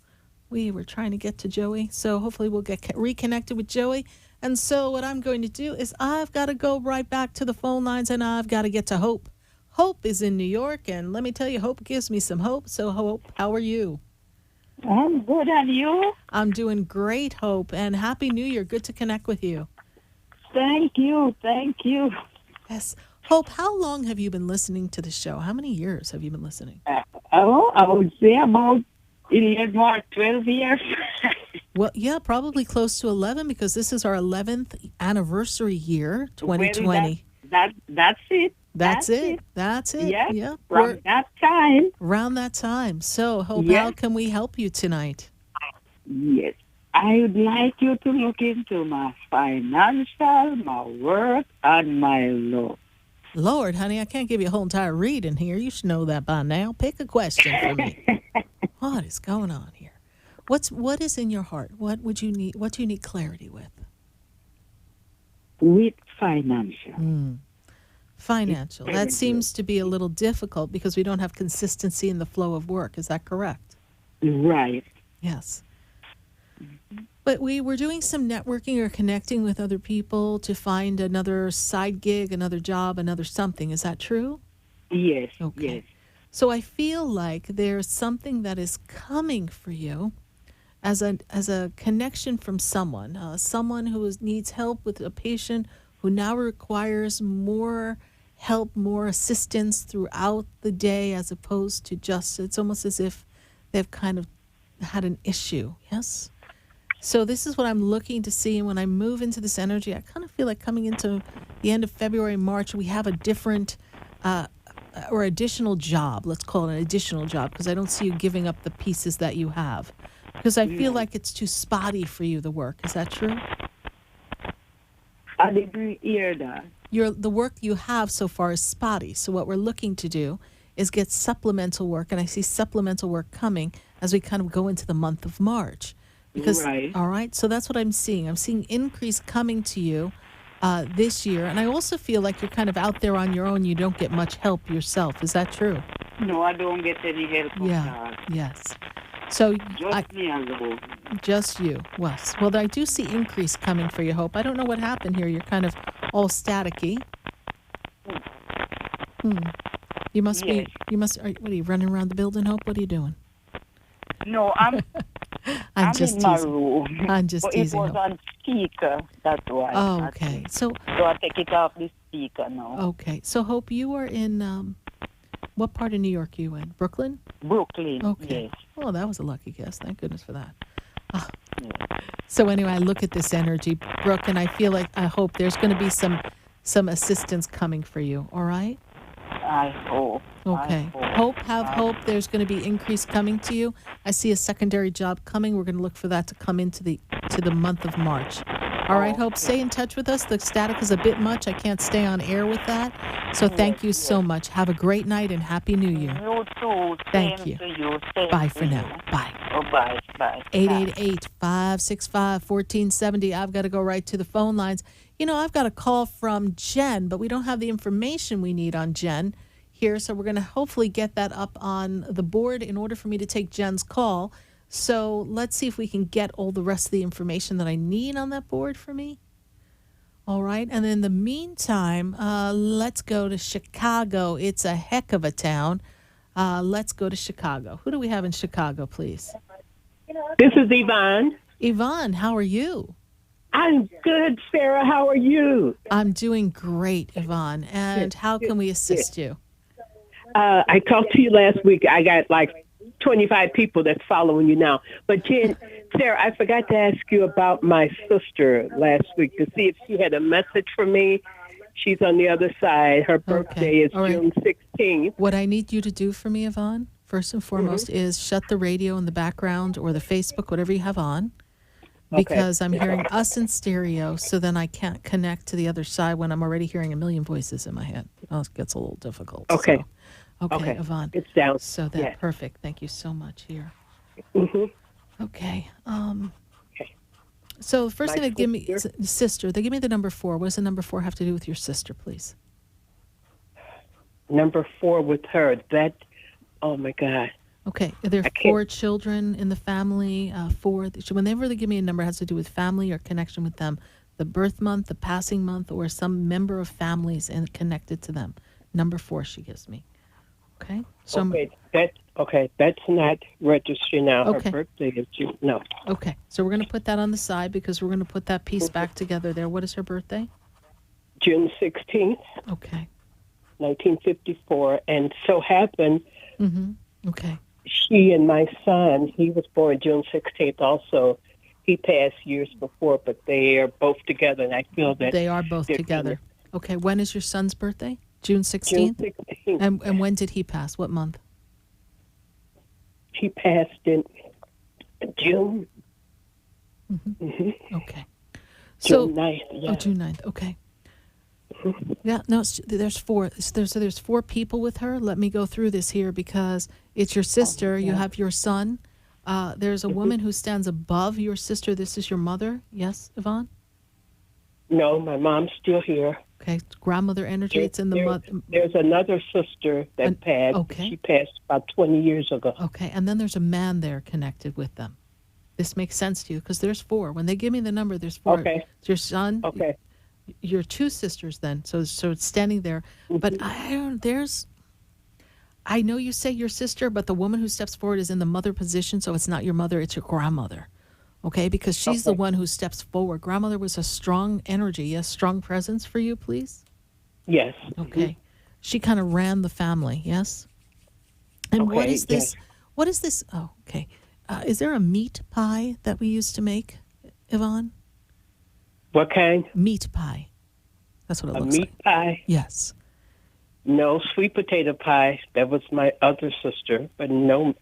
we were trying to get to Joey, so hopefully we'll get reconnected with Joey. And so what I'm going to do is I've got to go right back to the phone lines, and I've got to get to Hope. Hope is in New York, and let me tell you, Hope gives me some hope. So, Hope, how are you? I'm good, and you? I'm doing great, Hope, and Happy New Year. Good to connect with you. Thank you. Yes. Hope, how long have you been listening to the show? How many years have you been listening? I would say about 11 or 12 years. Well, yeah, probably close to 11 because this is our 11th anniversary year, 2020. Well, that's it. That's it. Yes, yeah. From that time. Around that time. So, Hope, Yes. how can we help you tonight? Yes. I would like you to look into my financial, my work, and my love. Lord, honey, I can't give you a whole entire reading here. You should know that by now. Pick a question for me. What is going on here? What is in your heart? What do you need clarity with? With financial. Financial. That seems to be a little difficult because we don't have consistency in the flow of work. Is that correct? Right. Yes. But we were doing some networking or connecting with other people to find another side gig, another job, another something. Is that true? Yes. Okay. Yes. So I feel like there's something that is coming for you as a connection from someone who needs help with a patient who now requires more help, more assistance throughout the day as opposed to just, it's almost as if they've kind of had an issue. Yes? So this is what I'm looking to see. And when I move into this energy, I kind of feel like coming into the end of February, March, we have a different or additional job. Let's call it an additional job because I don't see you giving up the pieces that you have. Because I feel like it's too spotty for you, the work. Is that true? I didn't hear that. The work you have so far is spotty. So what we're looking to do is get supplemental work. And I see supplemental work coming as we kind of go into the month of March. Because, right. All right, so that's what I'm seeing. I'm seeing increase coming to you this year. And I also feel like you're kind of out there on your own. You don't get much help yourself. Is that true? No, I don't get any help. Yes. So just me alone. Just you. Well, I do see increase coming for you, Hope. I don't know what happened here. You're kind of all staticky. You must be. What are you running around the building, Hope? What are you doing? No, I'm just in my teasing. room. I'm just but teasing. It was on speaker, that's why. Oh, okay. So I take it off the speaker now. Okay. So, Hope, you are in, what part of New York are you in? Brooklyn? Brooklyn, okay. Yes. Oh, that was a lucky guess. Thank goodness for that. So anyway, I look at this energy, Brooke, and I feel like, I hope there's going to be some some assistance coming for you. All right? I hope. Okay. Have hope. There's going to be increase coming to you. I see a secondary job coming. We're going to look for that to come into the month of March. All right, Hope, stay in touch with us. The static is a bit much. I can't stay on air with that. So thank you so much. Have a great night and Happy New Year. You too. Thank you. To you. Same Bye to for now. you. Bye. Oh, bye. Bye. 888-565-1470. I've got to go right to the phone lines. You know, I've got a call from Jen, but we don't have the information we need on Jen here. So we're going to hopefully get that up on the board in order for me to take Jen's call. So let's see if we can get all the rest of the information that I need on that board for me. All right. And in the meantime, let's go to Chicago. It's a heck of a town. Let's go to Chicago. Who do we have in Chicago, please? This is Yvonne. Yvonne, how are you? I'm good, Sarah. How are you? I'm doing great, Yvonne. And how can we assist you? I talked to you last week. I got like 25 people that's following you now. But Jen, Sarah, I forgot to ask you about my sister last week to see if she had a message for me. She's on the other side. Her birthday is June 16th. What I need you to do for me, Yvonne, first and foremost, is shut the radio in the background or the Facebook, whatever you have on, because I'm hearing us in stereo, so then I can't connect to the other side when I'm already hearing a million voices in my head. Oh, it gets a little difficult. Okay. So. Okay, Yvonne. It's down. So that's perfect. Thank you so much here. Okay. So the first thing they give me is sister. They give me the number 4. What does the number 4 have to do with your sister, please? Number 4 with her. That, oh my God. Okay. Are there 4 children in the family? 4. Whenever they give me a number, it has to do with family or connection with them. The birth month, the passing month, or some member of families and connected to them. Number 4 she gives me. Okay. So that's not registering now. Okay. Her birthday is June. No. Okay. So we're going to put that on the side because we're going to put that piece back together there. What is her birthday? June 16th. Okay. 1954. And so happened. Okay. She and my son, he was born June 16th also. He passed years before, but they are both together, and I feel that they are both together. Okay. When is your son's birthday? June 16th? June 16th. And when did he pass? What month? He passed in June. Okay. So, June 9th. Yeah. Oh, June 9th. Okay. Yeah, no, there's 4. There's 4 people with her. Let me go through this here because it's your sister. You have your son. There's a woman who stands above your sister. This is your mother. Yes, Yvonne? No, my mom's still here. Okay, it's grandmother energy. It's in the mother. There's another sister that passed. Okay. She passed about 20 years ago. Okay, and then there's a man there connected with them. This makes sense to you because there's 4. When they give me the number, there's 4. Okay. It's your son. Okay. Your 2 sisters then. So it's standing there. But I know you say your sister, but the woman who steps forward is in the mother position, so it's not your mother, it's your grandmother. Okay, because she's the one who steps forward. Grandmother was a strong energy, yes, strong presence for you, please? Yes. Okay. She kind of ran the family, yes? And what is this? Yes. What is this? Oh, okay. Is there a meat pie that we used to make, Yvonne? What kind? Meat pie. That's what it looks like. A meat pie? Yes. No, sweet potato pie. That was my other sister. But no,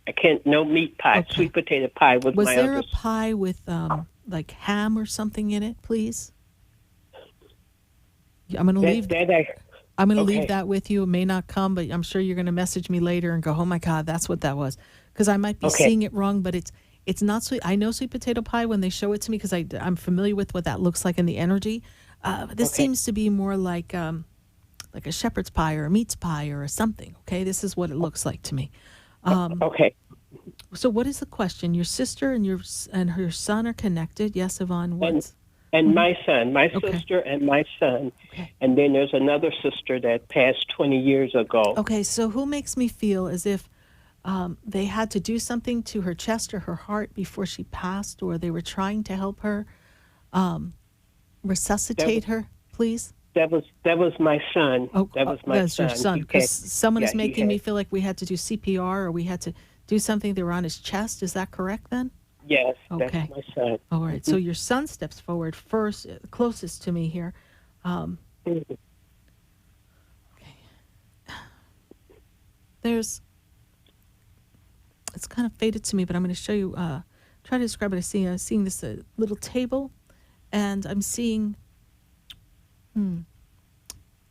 no meat pie. Okay. Sweet potato pie was my Was there other a pie with like ham or something in it, please? I'm going to leave. I'm going to leave that with you. It may not come, but I'm sure you're going to message me later and go, "Oh my God, that's what that was," because I might be seeing it wrong. But it's not sweet. I know sweet potato pie when they show it to me because I'm familiar with what that looks like in the energy. This seems to be more like a shepherd's pie or a meat's pie or something. Okay, this is what it looks like to me. Okay. So what is the question? Your sister and her son are connected. Yes, Yvonne. And my son, my sister and my son. Okay. And then there's another sister that passed 20 years ago. Okay, so who makes me feel as if they had to do something to her chest or her heart before she passed, or they were trying to help her resuscitate her, please? That was my son. Oh, that was my that's son. your son. Because someone is making me had, feel like we had to do CPR or we had to do something. They were on his chest. Is that correct then? Yes, Okay. that's my son. All right. So your son steps forward first, closest to me here. There's, it's kind of faded to me, but I'm going to show you, try to describe what I see. I'm seeing this little table, and I'm seeing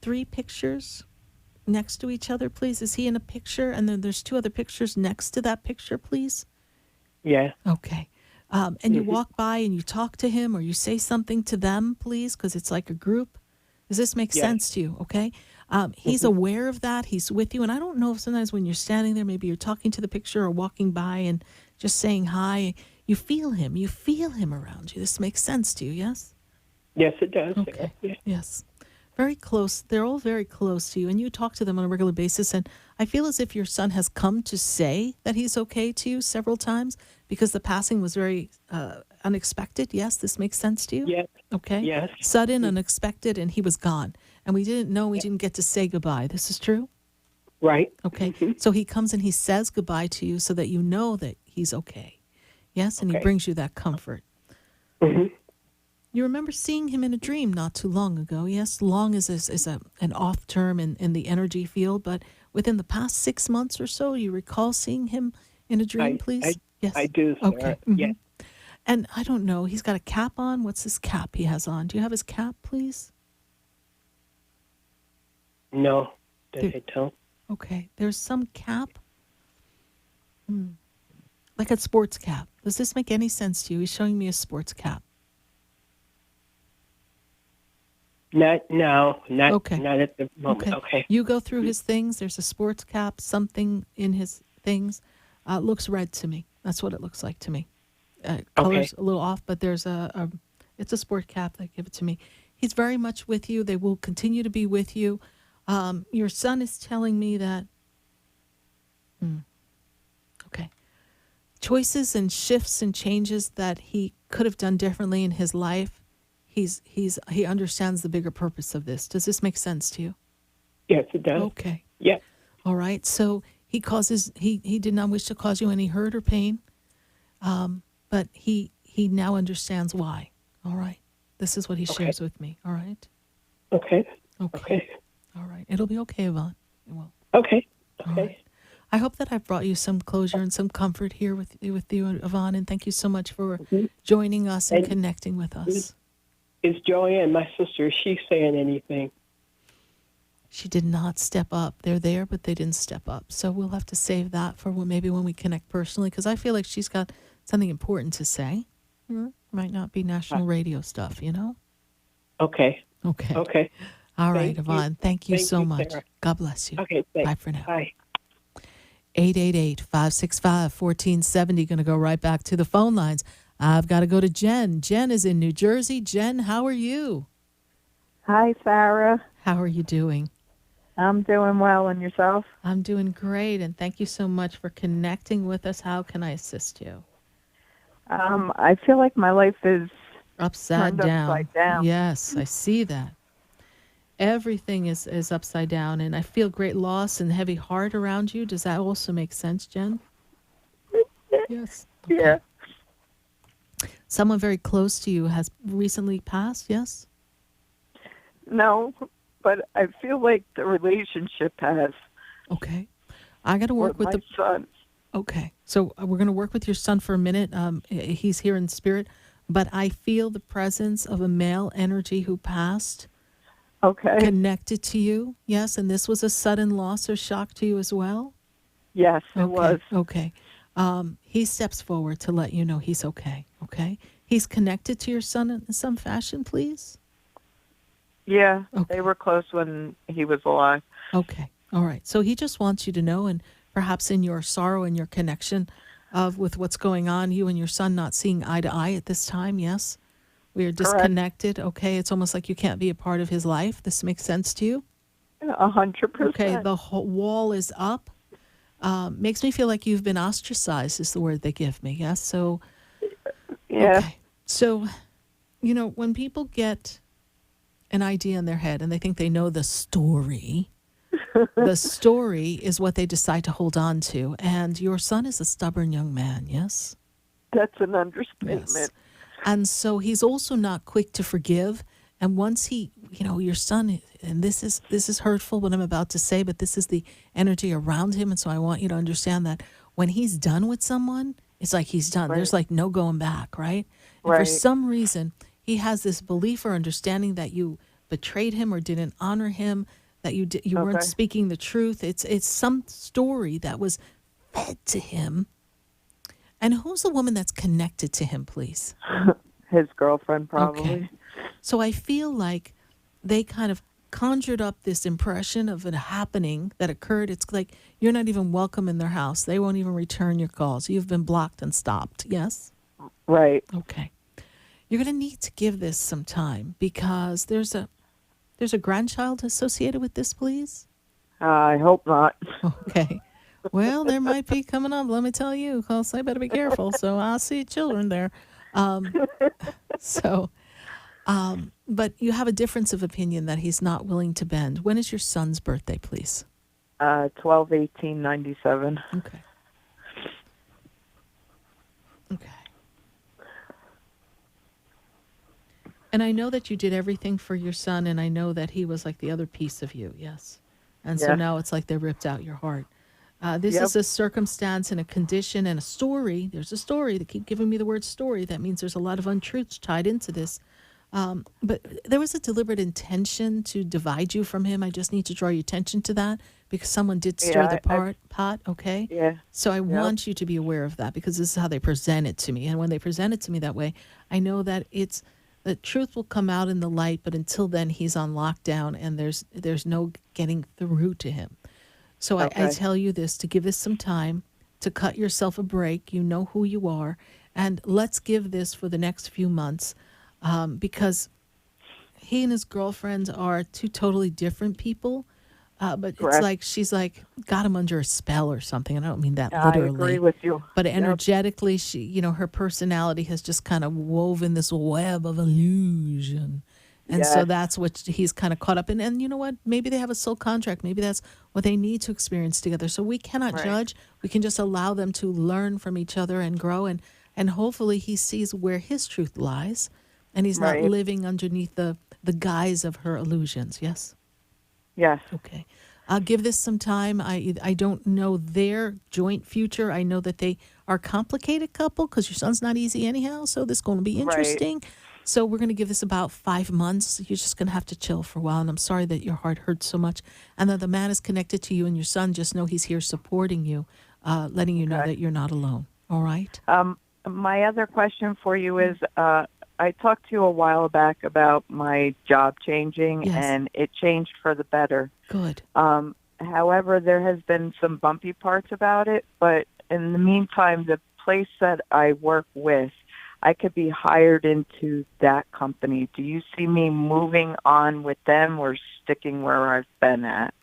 3 pictures next to each other, please. Is he in a picture? And then there's 2 other pictures next to that picture, please. Yeah. Okay. And you walk by and you talk to him or you say something to them, please, because it's like a group. Does this make sense to you? Okay. He's aware of that. He's with you. And I don't know if sometimes when you're standing there, maybe you're talking to the picture or walking by and just saying hi, you feel him. You feel him around you. This makes sense to you, yes? Yes, it does. Okay. Yeah. Yes. Very close. They're all very close to you, and you talk to them on a regular basis. And I feel as if your son has come to say that he's okay to you several times because the passing was very unexpected. Yes, this makes sense to you? Yes. Okay. Yes. Sudden, unexpected, and he was gone. And we didn't know, we didn't get to say goodbye. This is true? Right. Okay. So he comes and he says goodbye to you so that you know that he's okay. Yes, and he brings you that comfort. You remember seeing him in a dream not too long ago. Yes, long is an off term in the energy field, but within the past 6 months or so, you recall seeing him in a dream, please? Yes. I do, Sarah. Okay. Yes. And I don't know, he's got a cap on. What's this cap he has on? Do you have his cap, please? No, I don't. Okay. There's some cap. Like a sports cap. Does this make any sense to you? He's showing me a sports cap. Not now. Not at the moment. Okay. You go through his things. There's a sports cap, something in his things. Looks red to me. That's what it looks like to me. Color's a little off, but there's it's a sport cap. They give it to me. He's very much with you. They will continue to be with you. Your son is telling me that. Okay. Choices and shifts and changes that he could have done differently in his life. He understands the bigger purpose of this. Does this make sense to you? Yes, it does. Okay. Yeah. All right. So he did not wish to cause you any hurt or pain, but he now understands why. All right. This is what he shares with me. All right. Okay. Okay. All right. It'll be okay, Yvonne. It will. Okay. All right. I hope that I've brought you some closure and some comfort here with you, Yvonne, and thank you so much for joining us and connecting with us. Is Joanne, my sister, is she saying anything? She did not step up. They're there, but they didn't step up. So we'll have to save that for maybe when we connect personally, because I feel like she's got something important to say. Might not be national radio stuff, you know? Okay. Okay. All right, Yvonne. Thank you so much. Sarah. God bless you. Okay, thanks. Bye for now. Bye. 888-565-1470. Going to go right back to the phone lines. I've got to go to Jen. Jen is in New Jersey. Jen, how are you? Hi, Sarah. How are you doing? I'm doing well, and yourself? I'm doing great, and thank you so much for connecting with us. How can I assist you? I feel like my life is upside down. Upside down. Yes, I see that. Everything is upside down, and I feel great loss and heavy heart around you. Does that also make sense, Jen? Yes. Okay. Yeah. Someone very close to you has recently passed, yes? No, but I feel like the relationship has. Okay. I got to work with my son. Okay. So we're going to work with your son for a minute. He's here in spirit, but I feel the presence of a male energy who passed. Okay. Connected to you. Yes. And this was a sudden loss or shock to you as well? Yes, it was. Okay. He steps forward to let you know he's okay. Okay. He's connected to your son in some fashion, please? Yeah. Okay. They were close when he was alive. Okay. All right. So he just wants you to know, and perhaps in your sorrow and your connection with what's going on, you and your son not seeing eye to eye at this time, yes? We are disconnected. Correct. Okay. It's almost like you can't be a part of his life. This makes sense to you? 100%. Okay. The whole wall is up. Makes me feel like you've been ostracized is the word they give me. Yes. So, yeah. Okay. So, when people get an idea in their head and they think they know the story, the story is what they decide to hold on to. And your son is a stubborn young man. Yes. That's an understatement. Yes. And so he's also not quick to forgive. And once your son and this is hurtful what I'm about to say, but this is the energy around him, and so I want you to understand that when he's done with someone, it's like he's done. There's like no going back, right? And for Right. some reason, he has this belief or understanding that you betrayed him or didn't honor him, that you weren't Okay. speaking the truth. It's some story that was fed to him. And who's the woman that's connected to him, please? His girlfriend, probably. Okay. So I feel like they kind of conjured up this impression of it happening that occurred. It's like you're not even welcome in their house. They won't even return your calls. You've been blocked and stopped. Yes? Right. Okay. You're going to need to give this some time because there's a grandchild associated with this, please? I hope not. Okay. Well, there might be coming up. Let me tell you, because I better be careful. So I see children there. But you have a difference of opinion that he's not willing to bend. When is your son's birthday, please? 12/18/97. Okay. Okay. And I know that you did everything for your son, and I know that he was like the other piece of you, yes. And so Yes. now it's like they ripped out your heart. This Yep. is a circumstance and a condition and a story. There's a story. They keep giving me the word story. That means there's a lot of untruths tied into this. But there was a deliberate intention to divide you from him. I just need to draw your attention to that because someone did stir Yeah, the pot, okay? Yeah. So I want you to be aware of that because this is how they present it to me. And when they present it to me that way, I know that the truth will come out in the light, but until then he's on lockdown and there's no getting through to him. So I tell you this, to give this some time, to cut yourself a break. You know who you are. And let's give this for the next few months because he and his girlfriends are two totally different people. But Correct. it's like she's like got him under a spell or something. And I don't mean that I literally. agree with you. But Yep. energetically, her personality has just kind of woven this web of illusion. And so Yes. that's what he's kind of caught up in. And you know what? Maybe they have a soul contract. Maybe that's what they need to experience together. So we cannot Right. judge. We can just allow them to learn from each other and grow. And hopefully he sees where his truth lies. And he's not Right. living underneath the guise of her illusions. Yes? Yes. Okay. I'll give this some time. I don't know their joint future. I know that they are a complicated couple because your son's not easy anyhow. So this is going to be interesting. So we're going to give this about 5 months. You're just going to have to chill for a while. And I'm sorry that your heart hurts so much. And that the man is connected to you and your son. Just know he's here supporting you, letting you know that you're not alone. All right? My other question for you is, I talked to you a while back about my job changing, Yes. and it changed for the better. Good. However, there has been some bumpy parts about it, but in the meantime, the place that I work with, I could be hired into that company. Do you see me moving on with them or sticking where I've been at?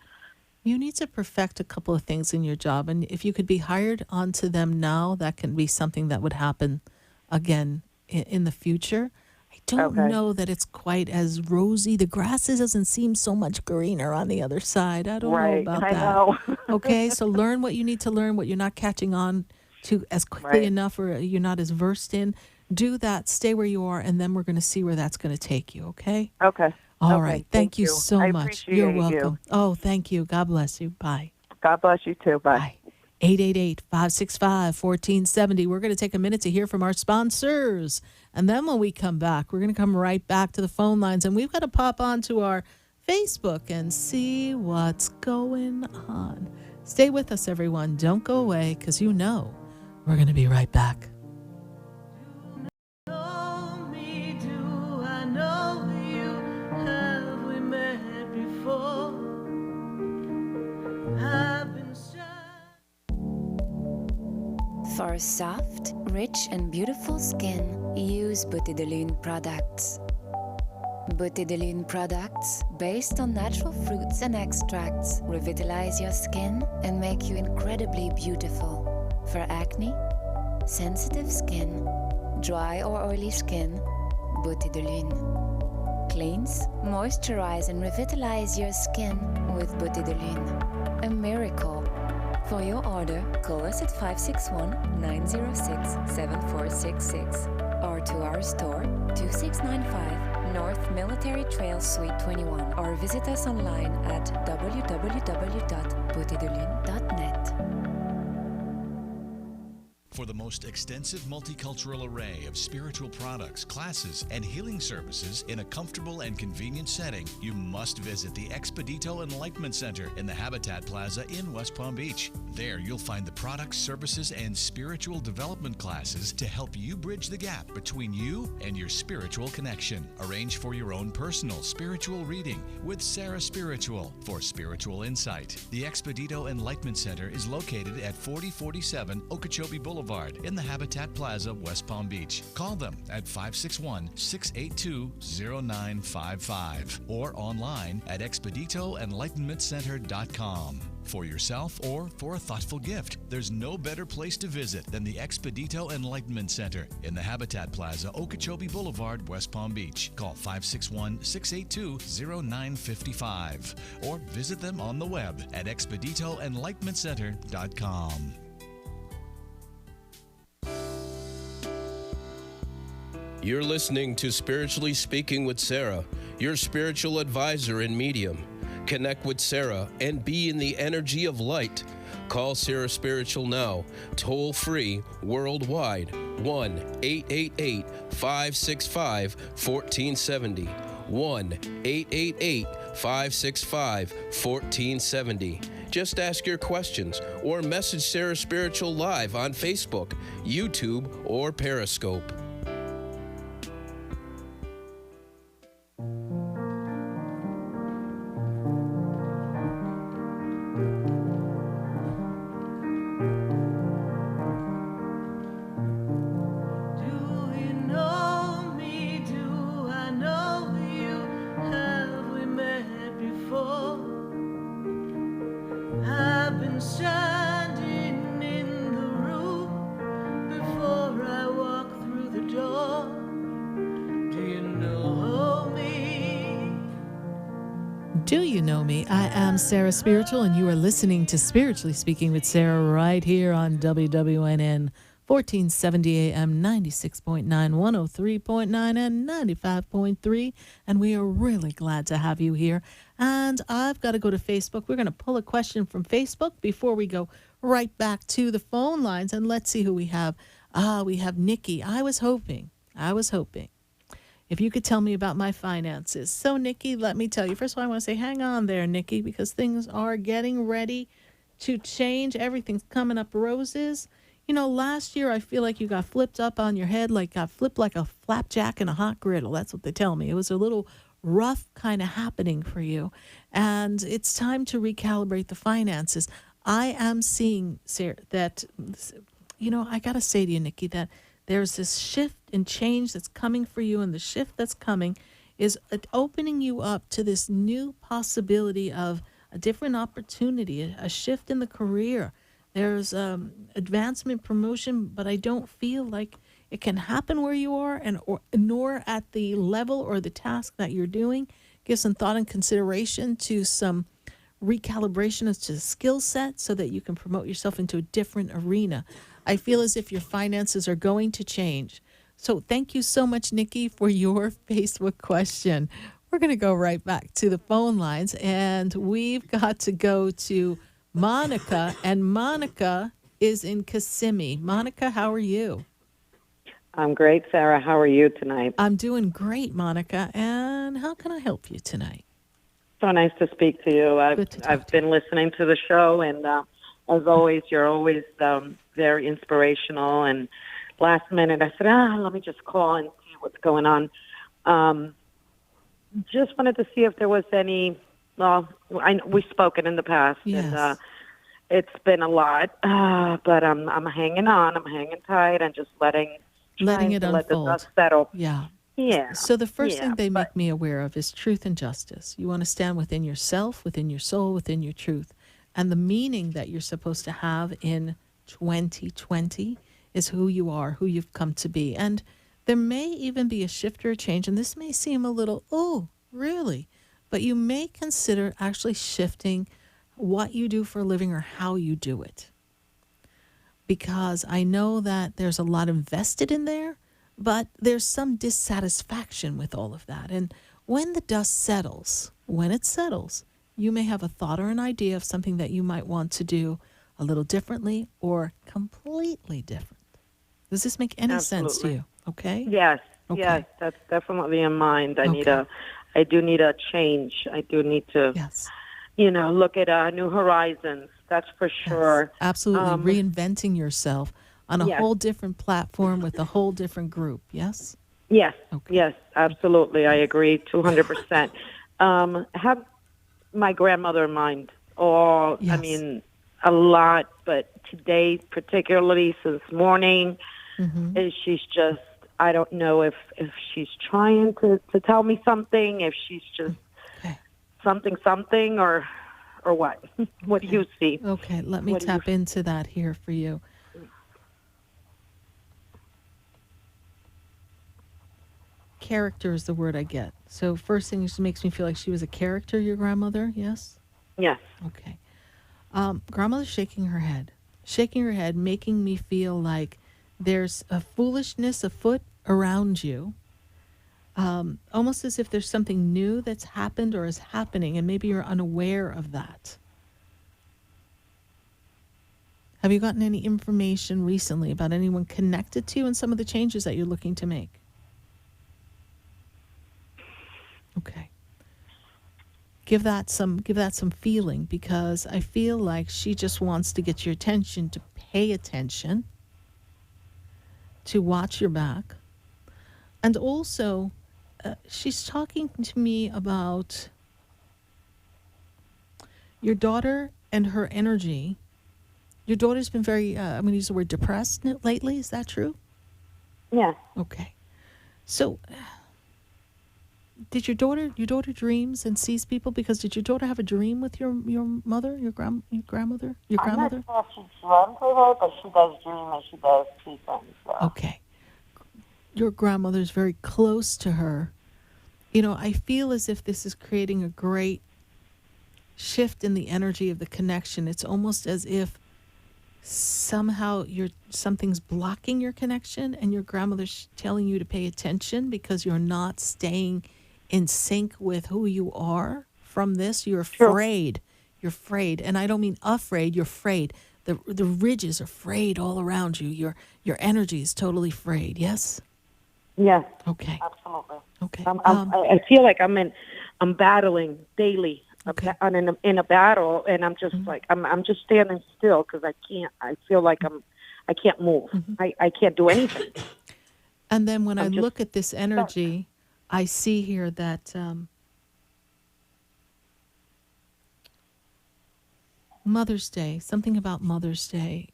You need to perfect a couple of things in your job. And if you could be hired onto them now, that can be something that would happen again in the future. I don't know that it's quite as rosy. The grass doesn't seem so much greener on the other side. I don't know about I that. know. Okay, so learn what you need to learn, what you're not catching on to as quickly enough or you're not as versed in. Do that, stay where you are, and then we're going to see where that's going to take you, okay? Okay. All Okay, right. Thank you so I much. appreciate You're you. welcome. Oh, thank you. God bless you. Bye. God bless you too. Bye. 888-565-1470. We're going to take a minute to hear from our sponsors. And then when we come back, we're going to come right back to the phone lines. And we've got to pop onto our Facebook and see what's going on. Stay with us, everyone. Don't go away because you know we're going to be right back. Know me, do I know you? Have we met before? I've been For soft, rich, and beautiful skin, use Beauté de Lune products. Beauté de Lune products, based on natural fruits and extracts, revitalize your skin and make you incredibly beautiful. For acne, sensitive skin, dry or oily skin, Beauté de Lune. Cleanse, moisturize, and revitalize your skin with Beauté de Lune. A miracle. For your order, call us at 561-906-7466 or to our store, 2695 North Military Trail Suite 21, or visit us online at www.beautédelune.net. For the most extensive multicultural array of spiritual products, classes, and healing services in a comfortable and convenient setting, you must visit the Expedito Enlightenment Center in the Habitat Plaza in West Palm Beach. There you'll find the products, services, and spiritual development classes to help you bridge the gap between you and your spiritual connection. Arrange for your own personal spiritual reading with SarahSpiritual for spiritual insight. The Expedito Enlightenment Center is located at 4047 Okeechobee Boulevard in the Habitat Plaza, West Palm Beach. Call them at 561-682-0955 or online at expeditoenlightenmentcenter.com. For yourself or for a thoughtful gift, there's no better place to visit than the Expedito Enlightenment Center in the Habitat Plaza, Okeechobee Boulevard, West Palm Beach. Call 561-682-0955 or visit them on the web at expeditoenlightenmentcenter.com. You're listening to Spiritually Speaking with Sarah, your spiritual advisor and medium. Connect with Sarah and be in the energy of light. Call SarahSpiritual now, toll free, worldwide, 1-888-565-1470. 1-888-565-1470. Just ask your questions or message SarahSpiritual live on Facebook, YouTube, or Periscope. Do you know me? I am Sarah Spiritual, and you are listening to Spiritually Speaking with Sarah right here on WWNN 1470 AM, 96.9, 103.9, and 95.3. And we are really glad to have you here. And I've got to go to Facebook. We're going to pull a question from Facebook before we go right back to the phone lines. And let's see who we have. We have Nikki. I was hoping. If you could tell me about my finances. So, Nikki, let me tell you. First of all, I want to say hang on there, Nikki, because things are getting ready to change. Everything's coming up roses. You know, last year I feel like you got flipped up on your head, got flipped like a flapjack in a hot griddle. That's what they tell me. It was a little rough kind of happening for you. And it's time to recalibrate the finances. I am seeing, Sarah, that, I got to say to you, Nikki, that there's this shift and change that's coming for you, and the shift that's coming is opening you up to this new possibility of a different opportunity, a shift in the career. There's advancement, promotion, but I don't feel like it can happen where you are, nor at the level or the task that you're doing. Give some thought and consideration to some recalibration as to the skill set so that you can promote yourself into a different arena. I feel as if your finances are going to change. So thank you so much, Nikki, for your Facebook question. We're going to go right back to the phone lines, and we've got to go to Monica, and Monica is in Kissimmee. Monica, how are you? I'm great, Sarah. How are you tonight? I'm doing great, Monica, and how can I help you tonight? So nice to speak to you. I've been listening to the show, and as always, you're always very inspirational. And last minute, I said, let me just call and see what's going on. Just wanted to see if there was any. Well, we've spoken in the past, yes. And it's been a lot, but I'm hanging on. I'm hanging tight and just letting it unfold. Let the dust settle. Yeah. Yeah. So the first thing they make me aware of is truth and justice. You want to stand within yourself, within your soul, within your truth. And the meaning that you're supposed to have in 2020 is who you are, who you've come to be. And there may even be a shift or a change, and this may seem a little, oh, really? But you may consider actually shifting what you do for a living or how you do it. Because I know that there's a lot invested in there, But there's some dissatisfaction with all of that. And when the dust settles, when it settles, you may have a thought or an idea of something that you might want to do a little differently or completely different. Does this make any sense to you? Okay? Yes. Okay. Yes, that's definitely in mind. I Okay. do need a change. I do need to, look at new horizons. That's for sure. Absolutely. Reinventing yourself on a yes. whole different platform with a whole different group. Yes? Yes. Yes, absolutely. I agree 200%. Have my grandmother in mind. Oh, I mean, a lot, but today, particularly since morning, she's just, I don't know if she's trying to tell me something, if she's just something or what. What do you see? Okay, let me tap into that here for you. Character is the word I get. So first thing, it makes me feel like she was a character, your grandmother, yes? Yes. Okay. Grandmother's shaking her head, making me feel like there's a foolishness afoot around you, almost as if there's something new that's happened or is happening, and maybe you're unaware of that. Have you gotten any information recently about anyone connected to you and some of the changes that you're looking to make? Okay. Give that some feeling, because I feel like she just wants to get your attention, to pay attention, to watch your back. And also, she's talking to me about your daughter and her energy. Your daughter's been very, I'm going to use the word depressed lately. Is that true? Yes. Okay. So, did your daughter dreams and sees people? Because did your daughter have a dream with your mother, your grandmother? I'm not sure if she runs with her, but she does dream and she does see things. So. Okay. Your grandmother's very close to her. You know, I feel as if this is creating a great shift in the energy of the connection. It's almost as if somehow something's blocking your connection, and your grandmother's telling you to pay attention because you're not staying in sync with who you are from this. You're afraid. You're afraid. And I don't mean afraid, you're afraid. The ridges are frayed all around you. Your energy is totally frayed. Yes? Yes. Okay. Absolutely. Okay. I feel like I'm battling daily. Okay. In a battle, and I'm just like I'm just standing still because I feel like I can't move. I can't do anything. And then when I look at this energy, I see here that Mother's Day, something about Mother's Day,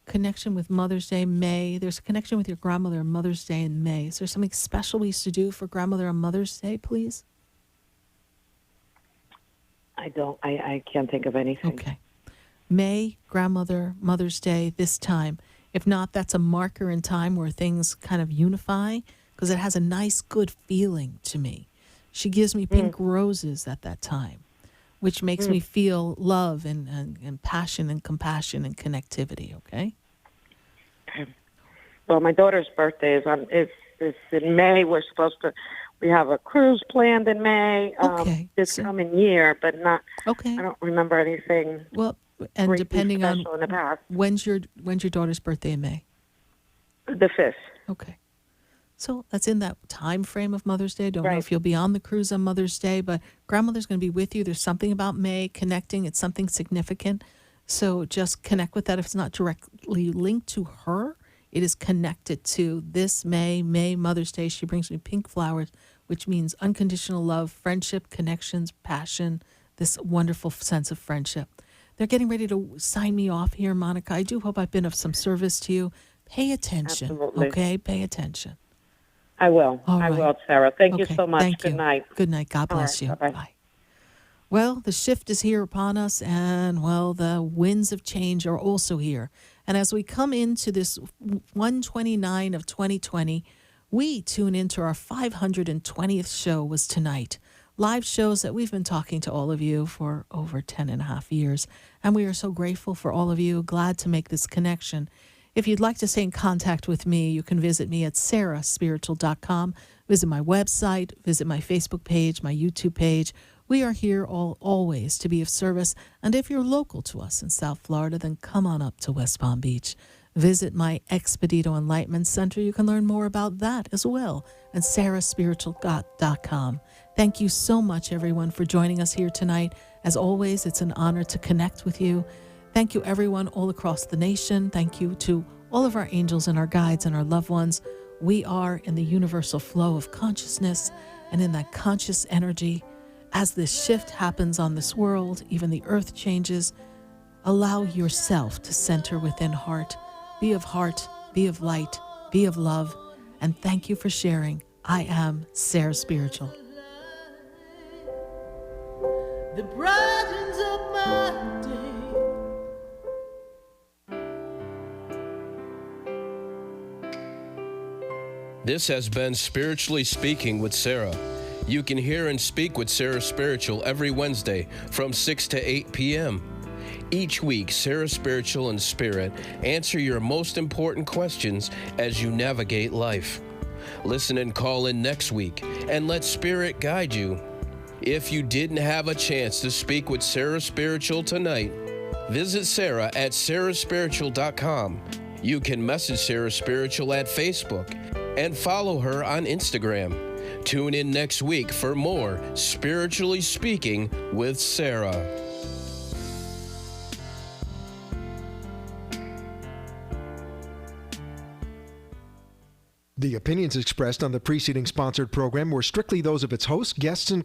connection with Mother's Day, May. There's a connection with your grandmother on Mother's Day in May. Is there something special we used to do for grandmother on Mother's Day, please? I can't think of anything. Okay. May, grandmother, Mother's Day, this time. If not, that's a marker in time where things kind of unify, because it has a nice, good feeling to me. She gives me pink roses at that time, which makes me feel love and passion and compassion and connectivity, okay? Well, my daughter's birthday is in May. We have a cruise planned in May this coming year, but not. Okay. I don't remember anything. Well, and depending on in the past. when's your daughter's birthday in May? The 5th. Okay. So that's in that time frame of Mother's Day. Don't know if you'll be on the cruise on Mother's Day, but grandmother's going to be with you. There's something about May connecting. It's something significant. So just connect with that. If it's not directly linked to her, it is connected to this May, Mother's Day. She brings me pink flowers, which means unconditional love, friendship, connections, passion, this wonderful sense of friendship. They're getting ready to sign me off here, Monica. I do hope I've been of some service to you. Pay attention, okay? Pay attention. I will. All I right. will, Sarah. Thank you Okay, so much. thank Good you. night. Good night. God bless you. Bye-bye. Bye. Well, the shift is here upon us, and, well, the winds of change are also here. And as we come into this 129 of 2020, we tune into our 520th show was tonight. Live shows that we've been talking to all of you for over 10 and a half years. And we are so grateful for all of you, glad to make this connection. If you'd like to stay in contact with me, you can visit me at SarahSpiritual.com. Visit my website, visit my Facebook page, my YouTube page. We are here always to be of service. And if you're local to us in South Florida, then come on up to West Palm Beach. Visit my Expedito Enlightenment Center. You can learn more about that as well at SarahSpiritual.com. Thank you so much, everyone, for joining us here tonight. As always, it's an honor to connect with you. Thank you, everyone, all across the nation. Thank you to all of our angels and our guides and our loved ones. We are in the universal flow of consciousness, and in that conscious energy, as this shift happens on this world, even the earth changes, allow yourself to center within heart. Be of heart, be of light, be of love, and thank you for sharing. I am Sarah Spiritual. The brightens up my day. This has been Spiritually Speaking with Sarah. You can hear and speak with Sarah Spiritual every Wednesday from 6 to 8 p.m. Each week, Sarah Spiritual and Spirit answer your most important questions as you navigate life. Listen and call in next week and let Spirit guide you. If you didn't have a chance to speak with Sarah Spiritual tonight, visit Sarah at SarahSpiritual.com. You can message Sarah Spiritual at Facebook and follow her on Instagram. Tune in next week for more Spiritually Speaking with Sarah. The opinions expressed on the preceding sponsored program were strictly those of its hosts, guests, and